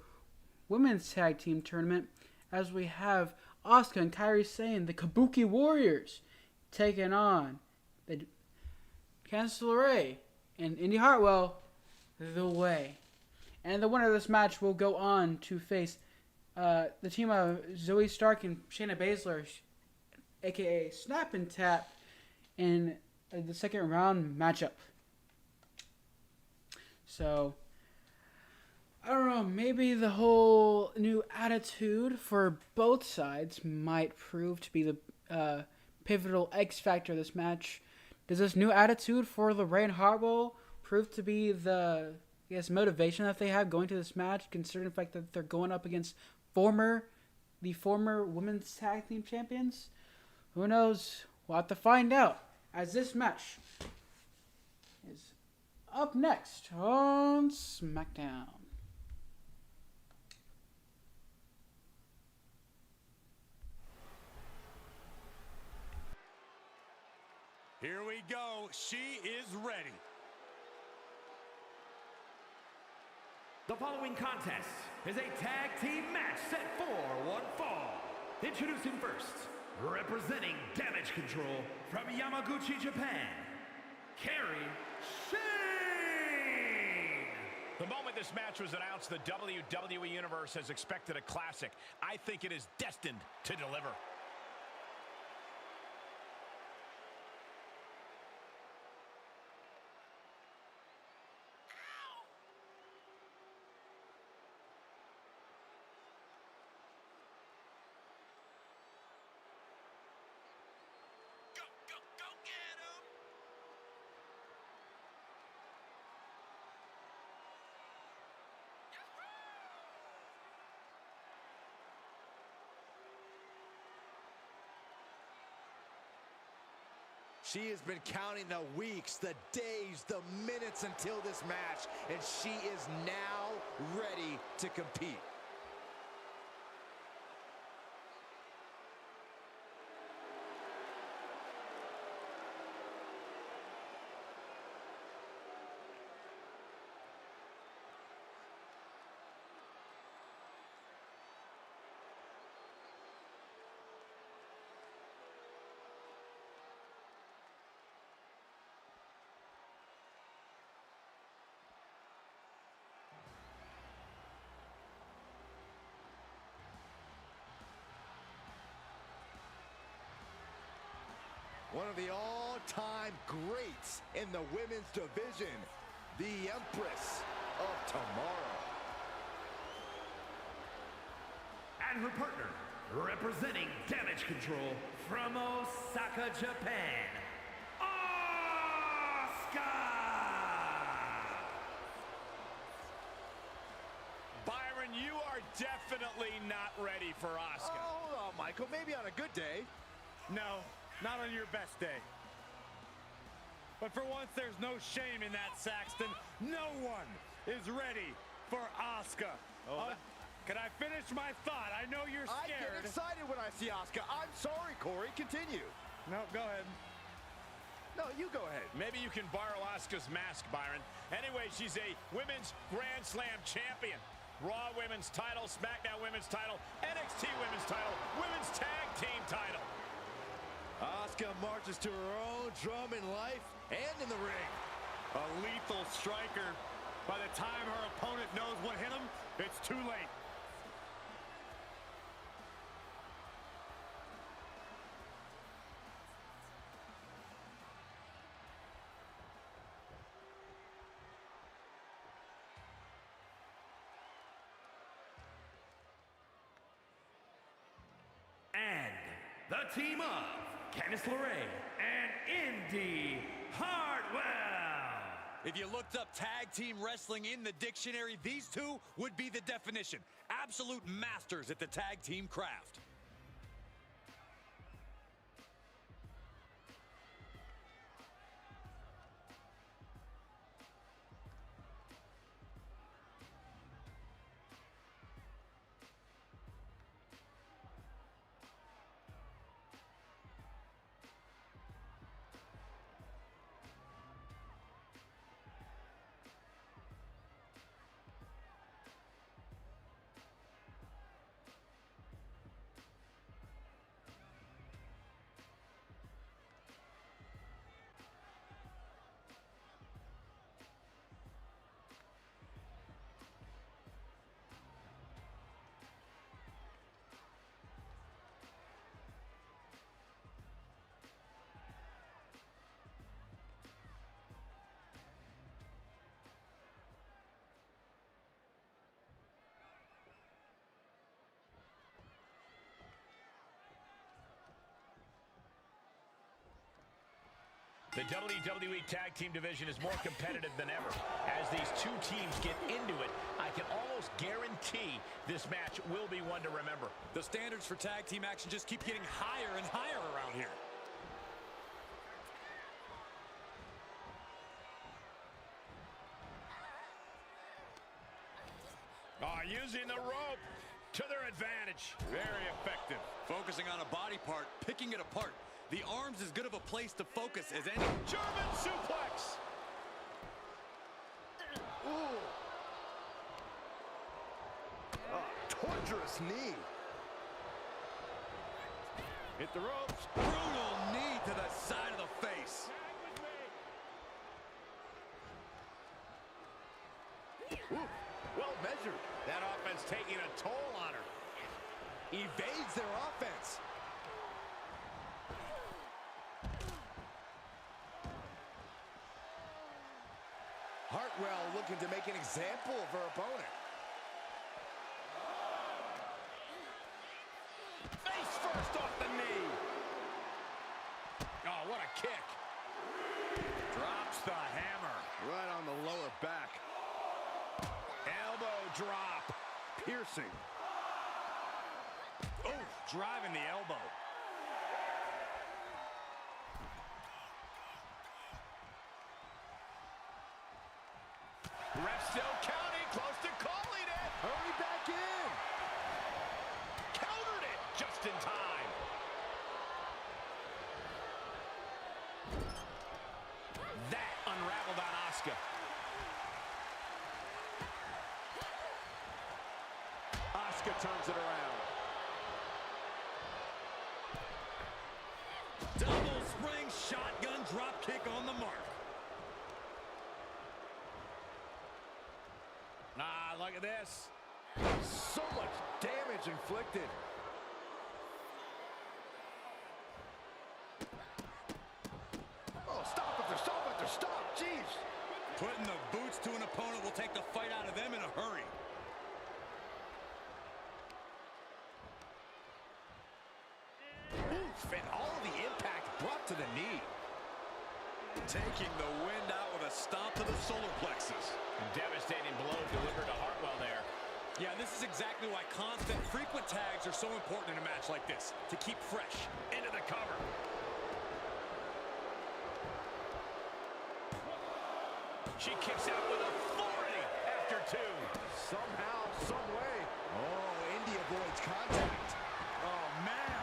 A: women's tag team tournament, as we have Asuka and Kairi Sane, the Kabuki Warriors, taking on the Candice LeRae and Indy Hartwell, The Way. And the winner of this match will go on to face the team of Zoe Stark and Shayna Baszler, a.k.a. Snap and Tap, in the second round matchup. So, I don't know, maybe the whole new attitude for both sides might prove to be the pivotal X factor of this match. Does this new attitude for LeRae and Hartwell prove to be the, motivation that they have going to this match, considering the fact that they're going up against the former women's tag team champions? Who knows? We'll have to find out as this match is up next on Smackdown.
B: Here we go. She is ready.
C: The following contest is a tag team match set for one fall. Introducing first, representing Damage Control from Yamaguchi, Japan, Kairi Sane.
D: The moment this match was announced, the WWE Universe has expected a classic. I think it is destined to deliver.
E: She has been counting the weeks, the days, the minutes until this match, and she is now ready to compete. One of the all-time greats in the women's division, the Empress of Tomorrow.
C: And her partner, representing Damage Control from Osaka, Japan, Asuka!
D: Byron, you are definitely not ready for Asuka.
E: Oh, hold on, Michael. Maybe on a good day.
G: No, not on your best day. But for once, there's no shame in that, Saxton. No one is ready for Asuka. Can I finish my thought? I know you're
E: I
G: scared.
E: get excited when I see Asuka. I'm sorry, Corey. Continue.
G: No, go ahead.
E: No, you go ahead.
D: Maybe you can borrow Asuka's mask, Byron. Anyway, she's a Women's Grand Slam champion. Raw Women's title, Smackdown Women's title, NXT Women's title, Women's Tag Team title.
E: Asuka marches to her own drum in life and in the ring.
G: A lethal striker. By the time her opponent knows what hit him, it's too late.
C: And the team of Candice LeRae and Indy Hartwell.
B: If you looked up tag team wrestling in the dictionary, these two would be the definition. Absolute masters at the tag team craft.
D: The WWE Tag Team division is more competitive than ever. As these two teams get into it, I can almost guarantee this match will be one to remember.
B: The standards for tag team action just keep getting higher and higher around here.
D: Using the rope to their advantage.
B: Very effective. Focusing on a body part, picking it apart. The arm's as good of a place to focus as any.
D: German suplex.
E: Ooh. Torturous knee.
D: Hit the ropes.
B: Brutal knee to the side of the face.
E: Ooh. Well measured.
D: That offense taking a toll on her.
E: Evades their offense. Hartwell looking to make an example of her opponent.
D: Face first off the knee. Oh, what a kick. Drops the hammer.
E: Right on the lower back.
D: Elbow drop.
E: Piercing.
D: Oh, driving the elbow. Ref still counting, close to calling it.
E: Hurry back in.
D: Countered it just in time. That unraveled on Asuka.
F: Asuka turns it around.
G: Double spring shotgun drop kick on the mark.
D: Ah, look at this.
E: So much damage inflicted. Oh, stop after stop after stop. Jeez.
G: Putting the boots to an opponent will take the fight out of them in a hurry.
B: Oof, and all of the impact brought to the knee. Taking the wind out with a stomp to the solar plexus.
D: Devastating blow delivered to Hartwell there.
G: Yeah, this is exactly why constant, frequent tags are so important in a match like this. To keep fresh.
D: Into the cover. She kicks out with authority after two.
E: Somehow, some way. Oh, Indy avoids contact.
G: Oh, man.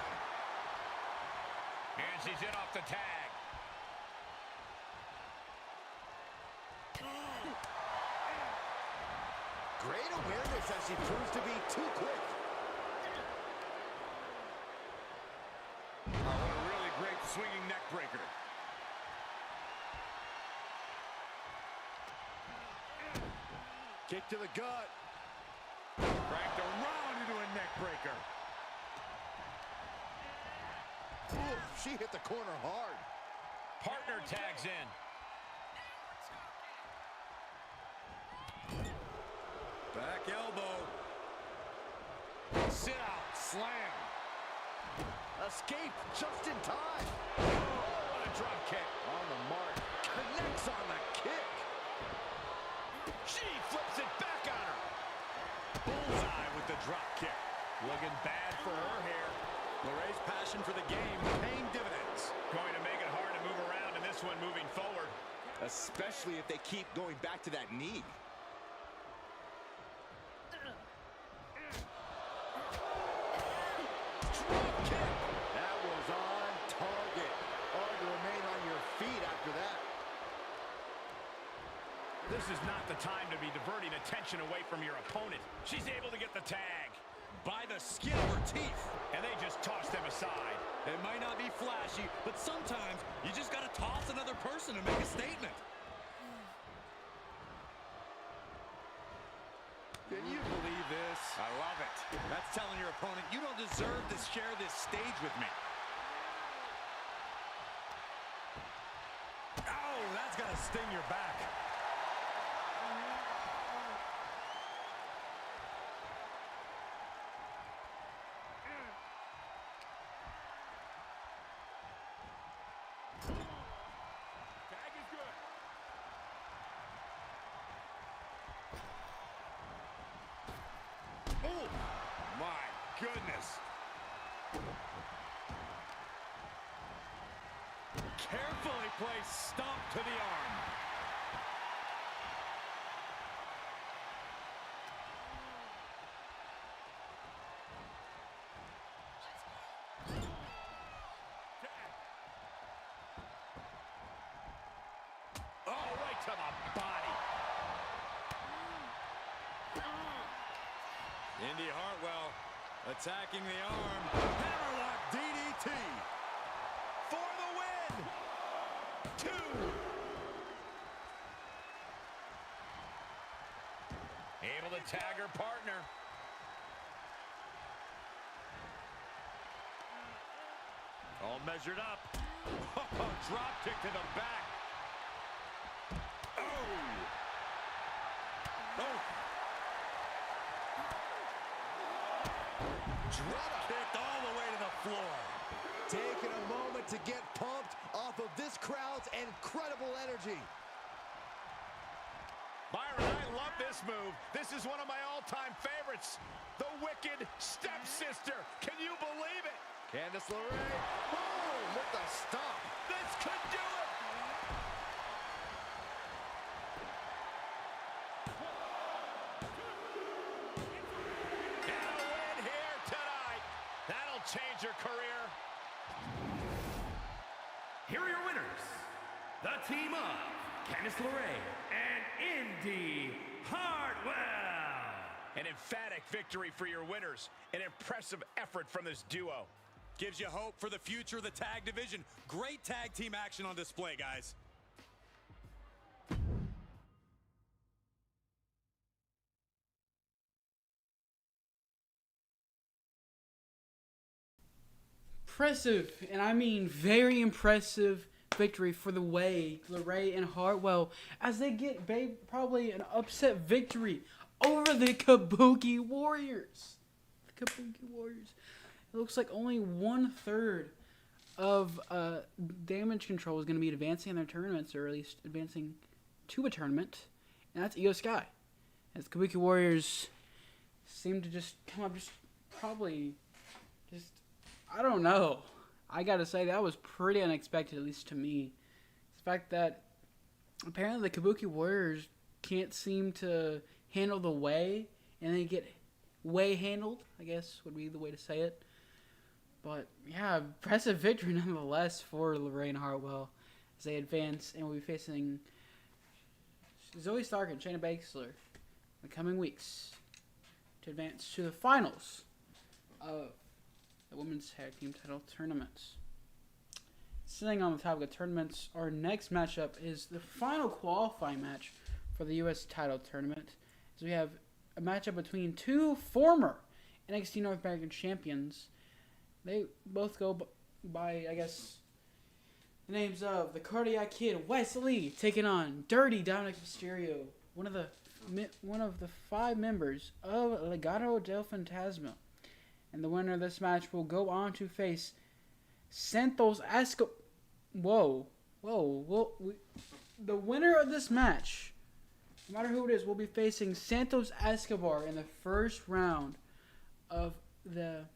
D: And she's in off the tag.
E: Great awareness as she proves to be too quick.
G: Oh, what a really great swinging neck breaker.
E: Kick to the gut.
G: Cranked around into a neck breaker.
E: Ooh, she hit the corner hard.
D: Partner tags in.
G: Back elbow.
E: Sit out, slam. Escape just in time.
D: What a drop kick.
E: On the mark. Connects on the kick.
D: She flips it back on her.
G: Bullseye with the drop kick.
D: Looking bad for her here.
B: LeRae's passion for the game paying dividends.
D: Going to make it hard to move around in this one moving forward.
E: Especially if they keep going back to that knee. Drop kick. That was on target. Hard to remain on your feet after that.
D: This is not the time to be diverting attention away from your opponent. She's able to get the tag.
G: By the skin of her teeth.
D: And they just toss them aside.
G: It might not be flashy, but sometimes you just got to toss another person to make a statement.
E: Can you believe this?
G: I love it. That's telling your opponent, you don't deserve to share this stage with me. Oh, that's gonna sting your back. Tag is good. Oh, my goodness. Carefully placed stomp to the arm.
D: Oh, right to the body.
G: Indy Hartwell attacking the arm. Hammerlock DDT. For the win. 2.
D: Able to tag her partner.
G: All measured up. Drop kick to the back. Oh. Oh. Drop kicked all the way to the floor.
E: Taking a moment to get pumped off of this crowd's incredible energy.
D: Byron, I love this move. This is one of my all-time favorites. The Wicked Stepsister. Can you believe it?
E: Candice LeRae, boom, with the stomp.
D: This could do it. will change your career.
C: Here are your winners, the team of Candice LeRae and Indy Hartwell.
D: An emphatic victory for your winners. An impressive effort from this duo.
B: Gives you hope for the future of the tag division. Great tag team action on display, guys.
A: Impressive, and I mean very impressive victory for the Way, LeRae and Hartwell, as they get probably an upset victory over the Kabuki Warriors. The Kabuki Warriors. It looks like only 1/3 of Damage Control is going to be advancing in their tournaments, or at least advancing to a tournament, and that's Io Sky. As the Kabuki Warriors seem to just come up I don't know. I gotta say, that was pretty unexpected, at least to me. The fact that apparently the Kabuki Warriors can't seem to handle the Way, and they get Way handled, I guess would be the way to say it. But yeah, impressive victory nonetheless for LeRae and Hartwell as they advance, and will be facing Zoe Stark and Shayna Baszler in the coming weeks to advance to the finals of the Women's Tag Team Title Tournaments. Sitting on the topic of tournaments, our next matchup is the final qualifying match for the U.S. Title Tournament. So we have a matchup between two former NXT North American champions. They both go by, I guess, the names of the Cardiac Kid, Wes Lee, taking on Dirty Dominic Mysterio, one of the 5 members of Legado del Fantasma. And the winner of this match will go on to face Santos Escobar. The winner of this match, no matter who it is, will be facing Santos Escobar in the first round of the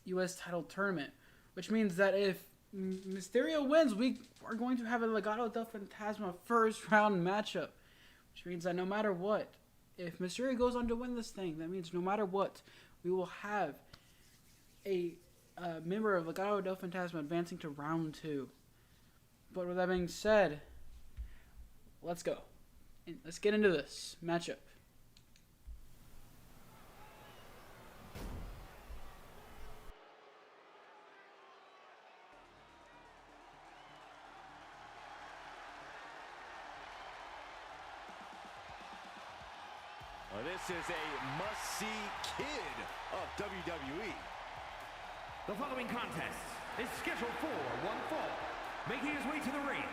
A: U.S. title tournament. Which means that if Mysterio wins, we are going to have a Legado del Fantasma first round matchup. Which means that no matter what, if Mysterio goes on to win this thing, that means no matter what, we will have a member of Legado del Fantasma advancing to round 2. But with that being said, let's go. And let's get into this matchup.
E: This is a must-see kid of WWE.
C: The following contest is scheduled for one fall. Making his way to the ring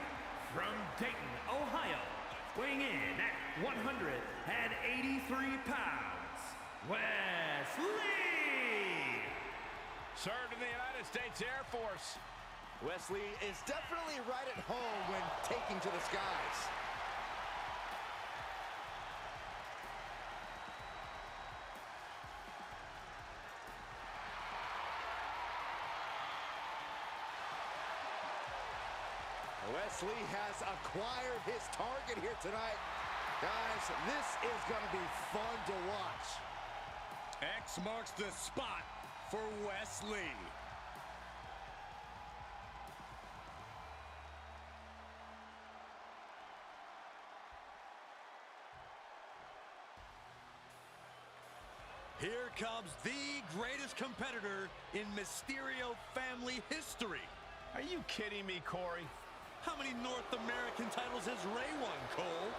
C: from Dayton, Ohio, weighing in at 183 pounds, Wes Lee.
D: Served in the United States Air Force.
E: Wesley is definitely right at home when taking to the skies. Wesley has acquired his target here tonight. Guys, this is going to be fun to watch.
B: X marks the spot for Wes Lee. Here comes the greatest competitor in Mysterio family history.
D: Are you kidding me, Corey?
B: How many North American titles has Ray won, Cole?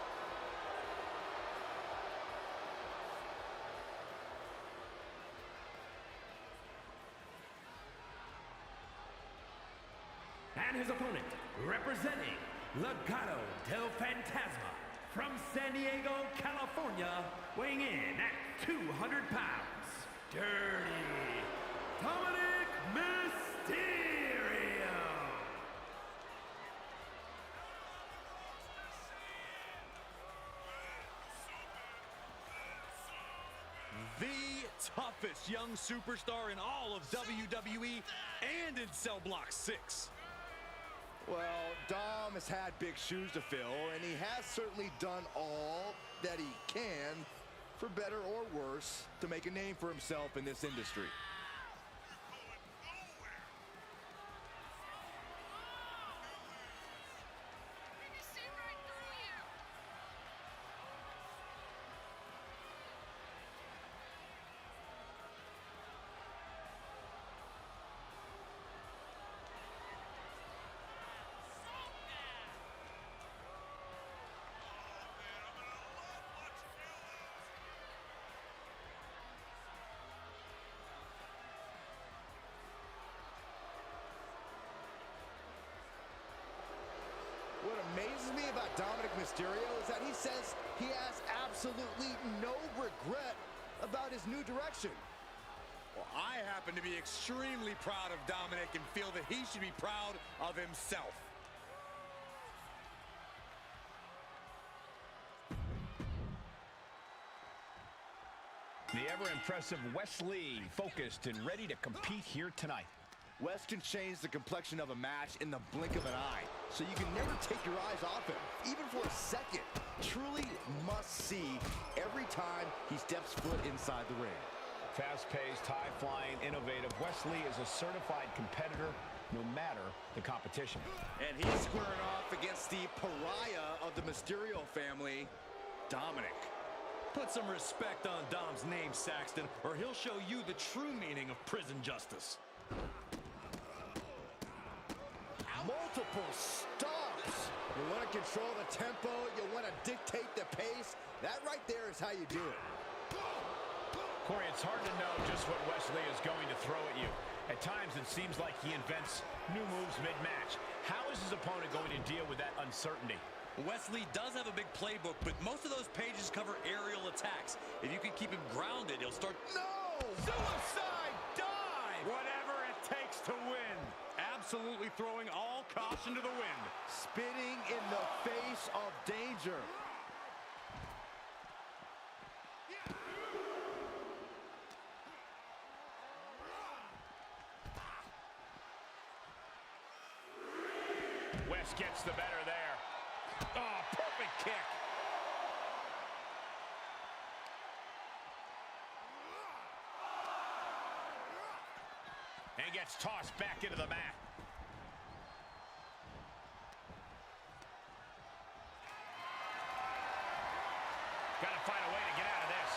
C: And his opponent, representing Legado del Fantasma from San Diego, California, weighing in at 200 pounds, Dirty Dominic Mysterio.
B: The toughest young superstar in all of WWE and in Cell Block 6.
E: Well, Dom has had big shoes to fill, and he has certainly done all that he can, for better or worse, to make a name for himself in this industry. says he has absolutely no regret about his new direction.
B: Well, I happen to be extremely proud of Dominic and feel that he should be proud of himself.
D: The ever-impressive Wes Lee, focused and ready to compete here tonight.
E: Wes can change the complexion of a match in the blink of an eye, so you can never take your eyes off him, even for a second. Truly must see every time he steps foot inside the ring.
D: Fast-paced, high-flying, innovative, Wes Lee is a certified competitor no matter the competition.
E: And he's squaring off against the pariah of the Mysterio family, Dominic.
B: Put some respect on Dom's name, Saxton, or he'll show you the true meaning of prison justice.
E: Multiple stops. You want to control the tempo, you want to dictate the pace. That right there is how you do it.
D: Corey, it's hard to know just what Wes Lee is going to throw at you. At times, it seems like he invents new moves mid-match. How is his opponent going to deal with that uncertainty?
B: Wes Lee does have a big playbook, but most of those pages cover aerial attacks. If you can keep him grounded, he'll start...
E: No!
B: Suicide dive!
G: Whatever it takes to win. Absolutely throwing all caution to the wind.
E: Spitting in the face of danger.
D: Wes gets the better there. Oh, perfect kick. And gets tossed back into the mat. Got to find a way to get out of this.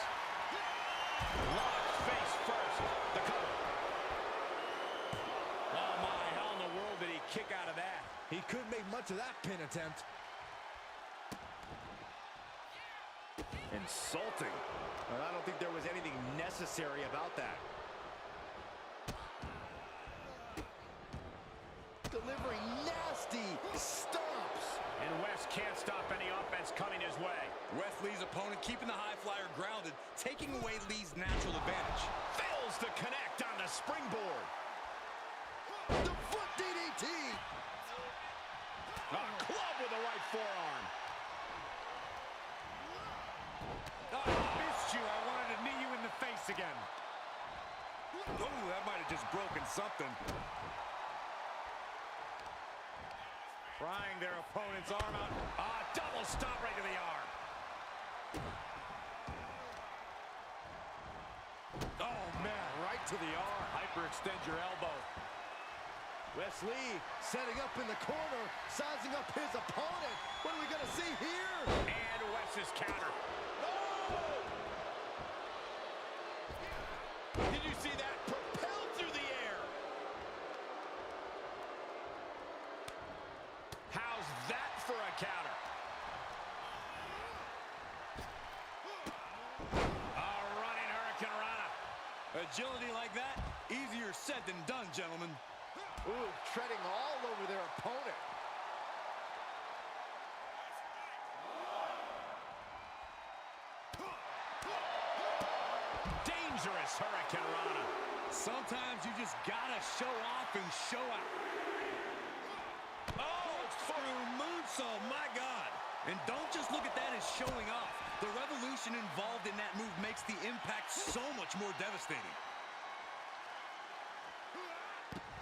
D: Launched face first. The cover.
G: Oh my, how in the world did he kick out of that?
E: He couldn't make much of that pin attempt. Insulting. Well, I don't think there was anything necessary about that. Delivering nasty stomps.
D: And Wes can't stop any offense coming his way.
B: Wes Lee's opponent keeping the high flyer grounded, taking away Lee's natural advantage.
D: Fails to connect on the springboard.
E: The foot DDT.
D: A club with the right forearm.
G: Oh, I missed you. I wanted to knee you in the face again.
B: Oh, that might have just broken something.
G: Prying their opponent's arm out.
D: Double stop right to the arm.
G: Oh, man, right to the arm. Hyperextend your elbow.
E: Wes Lee setting up in the corner, sizing up his opponent. What are we going to see here?
D: And Wes's counter.
B: Did you see that? Propelled through the air.
D: How's that for a counter? A running Hurricane Rana.
B: Agility like that, easier said than done, gentlemen.
E: Ooh, treading all over their opponent.
D: Dangerous Hurricane Rana.
B: Sometimes you just gotta show off and show out. Oh, through moonsault, my God. And don't just look at that as showing off. The revolution involved in that move makes the impact so much more devastating.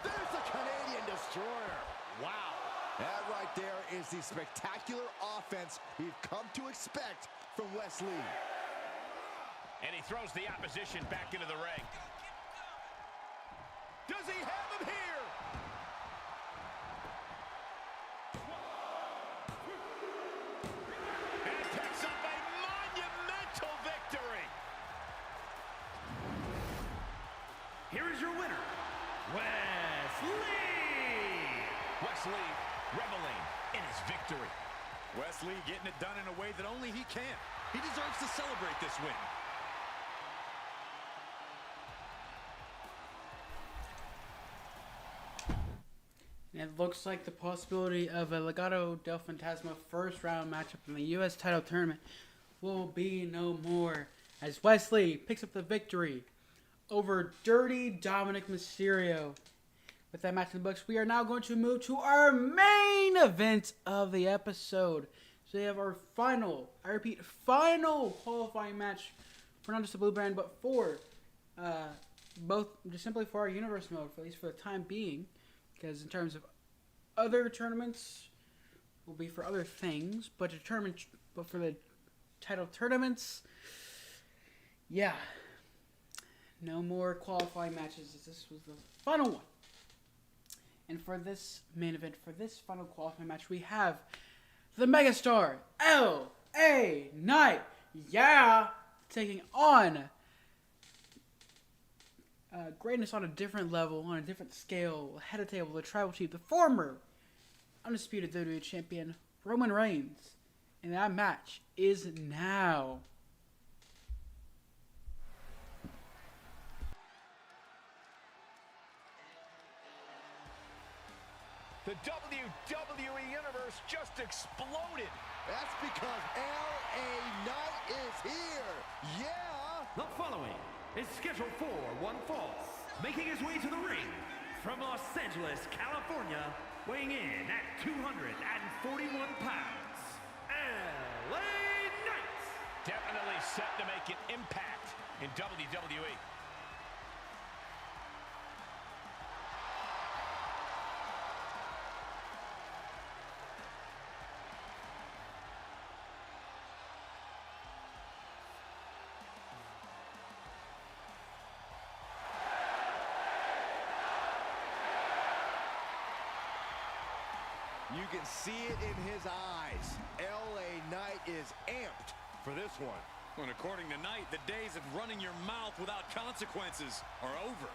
E: There's the Canadian Destroyer. Wow. That right there is the spectacular offense we've come to expect from Wes Lee.
D: And he throws the opposition back into the ring.
G: Does he have him here?
D: And picks up a monumental victory.
C: Here is your winner, Wes Lee!
D: Wes Lee reveling in his victory.
B: Wes Lee getting it done in a way that only he can. He deserves to celebrate this win.
A: It looks like the possibility of a Legado del Fantasma first round matchup in the U.S. title tournament will be no more, as Wesley picks up the victory over Dirty Dominic Mysterio. With that match in the books, we are now going to move to our main event of the episode. So we have our final, I repeat, final qualifying match for not just the blue brand, but for both, just simply for our universe mode, for at least for the time being. Because in terms of other tournaments, will be for other things, but for the title tournaments, yeah, no more qualifying matches. This was the final one. And for this main event, for this final qualifying match, we have the megastar L.A. Knight, taking on greatness on a different level, on a different scale, head of table, the tribal chief, the former undisputed WWE champion, Roman Reigns. And that match is now.
D: The WWE Universe just exploded.
E: That's because L.A. Knight is here. Yeah.
C: The following is scheduled for one fall. Making his way to the ring from Los Angeles, California, weighing in at 241 pounds, L.A. Knight.
D: Definitely set to make an impact in WWE.
E: You can see it in his eyes. L.A. Knight is amped for this one.
B: And according to Knight, the days of running your mouth without consequences are over.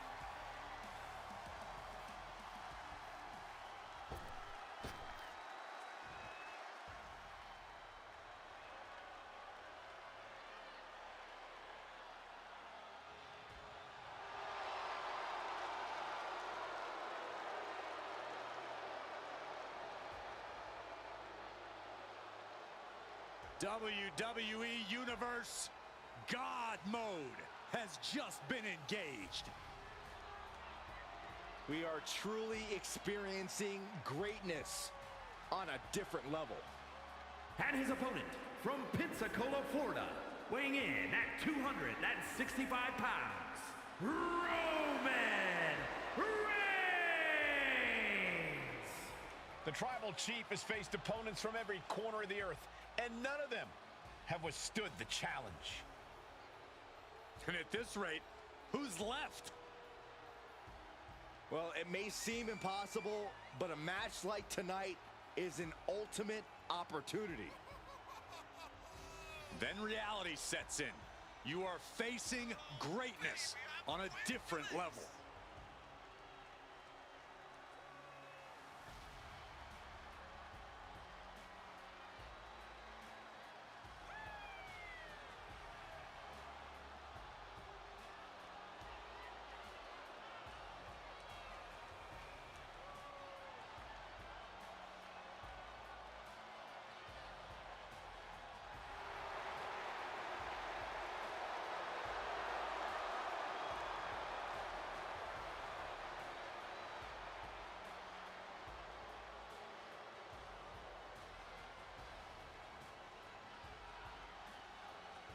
B: WWE Universe God Mode has just been engaged.
E: We are truly experiencing greatness on a different level.
C: And his opponent from Pensacola, Florida, weighing in at 265 pounds, Roman Reigns.
D: The Tribal Chief has faced opponents from every corner of the earth, and none of them have withstood the challenge.
B: And at this rate, who's left?
E: Well, it may seem impossible, but a match like tonight is an ultimate opportunity.
B: Then reality sets in. You are facing greatness on a different level.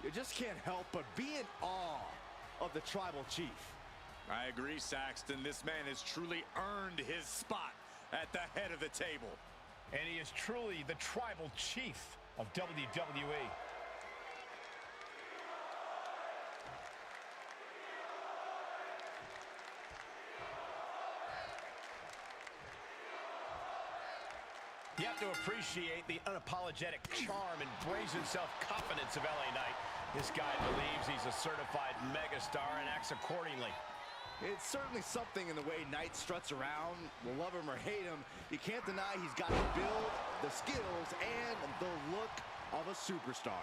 E: You just can't help but be in awe of the Tribal Chief.
B: I agree, Saxton. This man has truly earned his spot at the head of the table.
D: And he is truly the Tribal Chief of WWE. You have to appreciate the unapologetic charm and brazen self-confidence of LA Knight. This guy believes he's a certified megastar and acts accordingly.
E: It's certainly something in the way Knight struts around. We'll love him or hate him. You can't deny he's got the build, the skills, and the look of a superstar.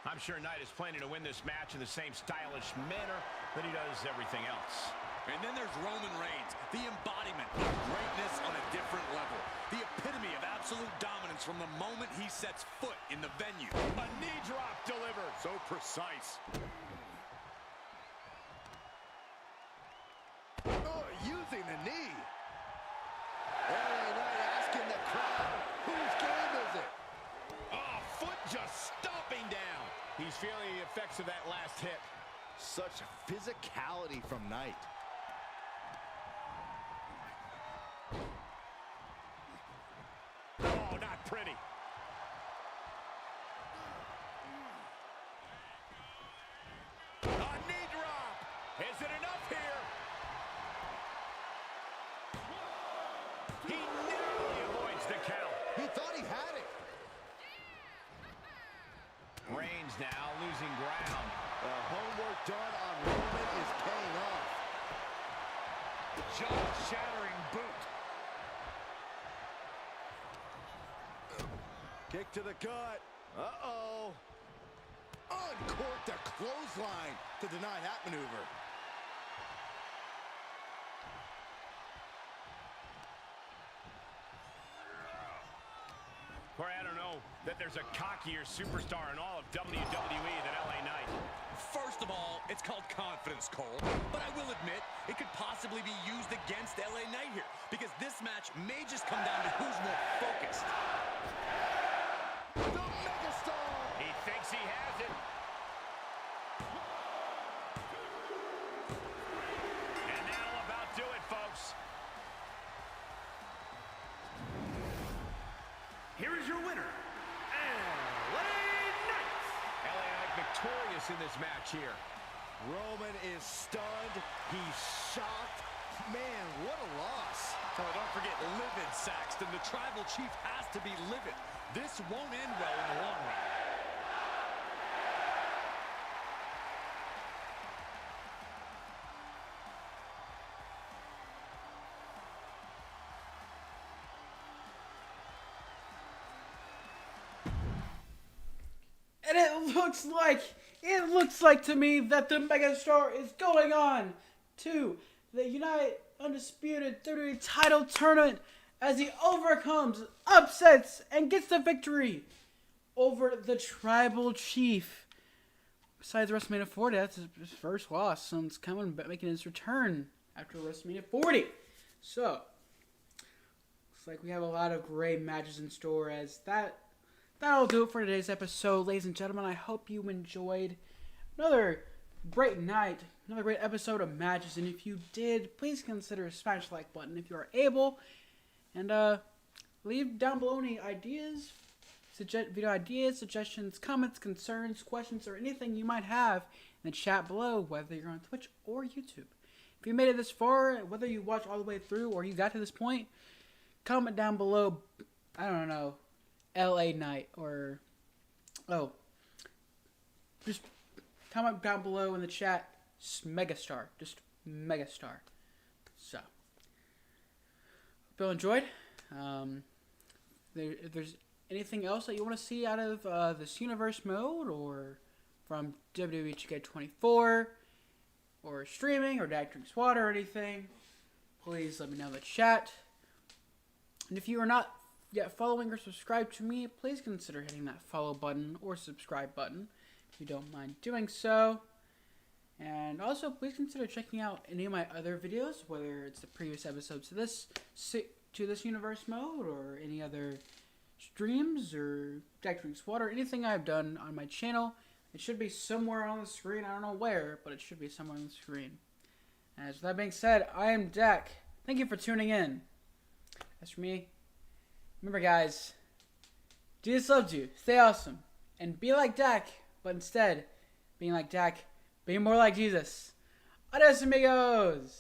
D: I'm sure Knight is planning to win this match in the same stylish manner that he does everything else.
B: And then there's Roman Reigns, the embodiment of greatness on a different level. The epitome of absolute dominance from the moment he sets foot in the venue.
D: A knee drop delivered.
B: So precise.
E: Oh, using the knee. LA Knight asking the crowd, whose game is it?
D: Oh, foot just stomping down. He's feeling the effects of that last hit.
E: Such physicality from Knight.
D: Oh, not pretty. A knee drop. Is it enough here? He narrowly avoids the count.
E: He thought he had it.
D: Reigns now losing ground.
E: The homework done on Roman is paying off.
D: Jaw-shattering boot.
E: Kick to the gut. Uh-oh. Uncorked a clothesline to deny that maneuver.
D: Corey, I don't know that there's a cockier superstar in all of WWE than LA Knight.
B: First of all, it's called confidence, Cole. But I will admit, it could possibly be used against LA Knight here, because this match may just come down to who's more focused.
E: The megastar.
D: He thinks he has it. And that'll about do it, folks.
C: Here is your winner, LA Knight.
D: LA Knight victorious in this match here.
E: Roman is stunned. He's shocked. Man, what a loss.
B: Oh, don't forget livid, Saxton. The tribal chief has to be livid. This won't end well in the long run.
A: And it looks like to me that the megastar is going on to the United Undisputed WWE title tournament as he overcomes, upsets, and gets the victory over the tribal chief. Besides WrestleMania 40, that's his first loss since making his return after WrestleMania 40. So, looks like we have a lot of great matches in store. As that'll do it for today's episode, ladies and gentlemen. I hope you enjoyed another great night, another great episode of matches. And if you did, please consider smash the like button if you are able. And leave down below any ideas, video ideas, suggestions, comments, concerns, questions, or anything you might have in the chat below, whether you're on Twitch or YouTube. If you made it this far, whether you watched all the way through or you got to this point, comment down below, I don't know, LA Knight, or, just comment down below in the chat, megastar, just megastar. So, hope you all enjoyed. If there's anything else that you want to see out of this universe mode, or from WWE2K24, or streaming, or Dak Drinks Water, or anything, please let me know in the chat. And if you are not yet following or subscribed to me, please consider hitting that follow button or subscribe button if you don't mind doing so. And also, please consider checking out any of my other videos, whether it's the previous episodes to this universe mode, or any other streams, or Dak Drinks Water, anything I've done on my channel. It should be somewhere on the screen. I don't know where, but it should be somewhere on the screen. As with that being said, I am Dak. Thank you for tuning in. As for me, remember guys, Jesus loves you, stay awesome, and be like Dak, but instead, being like Dak, be more like Jesus. Adios amigos!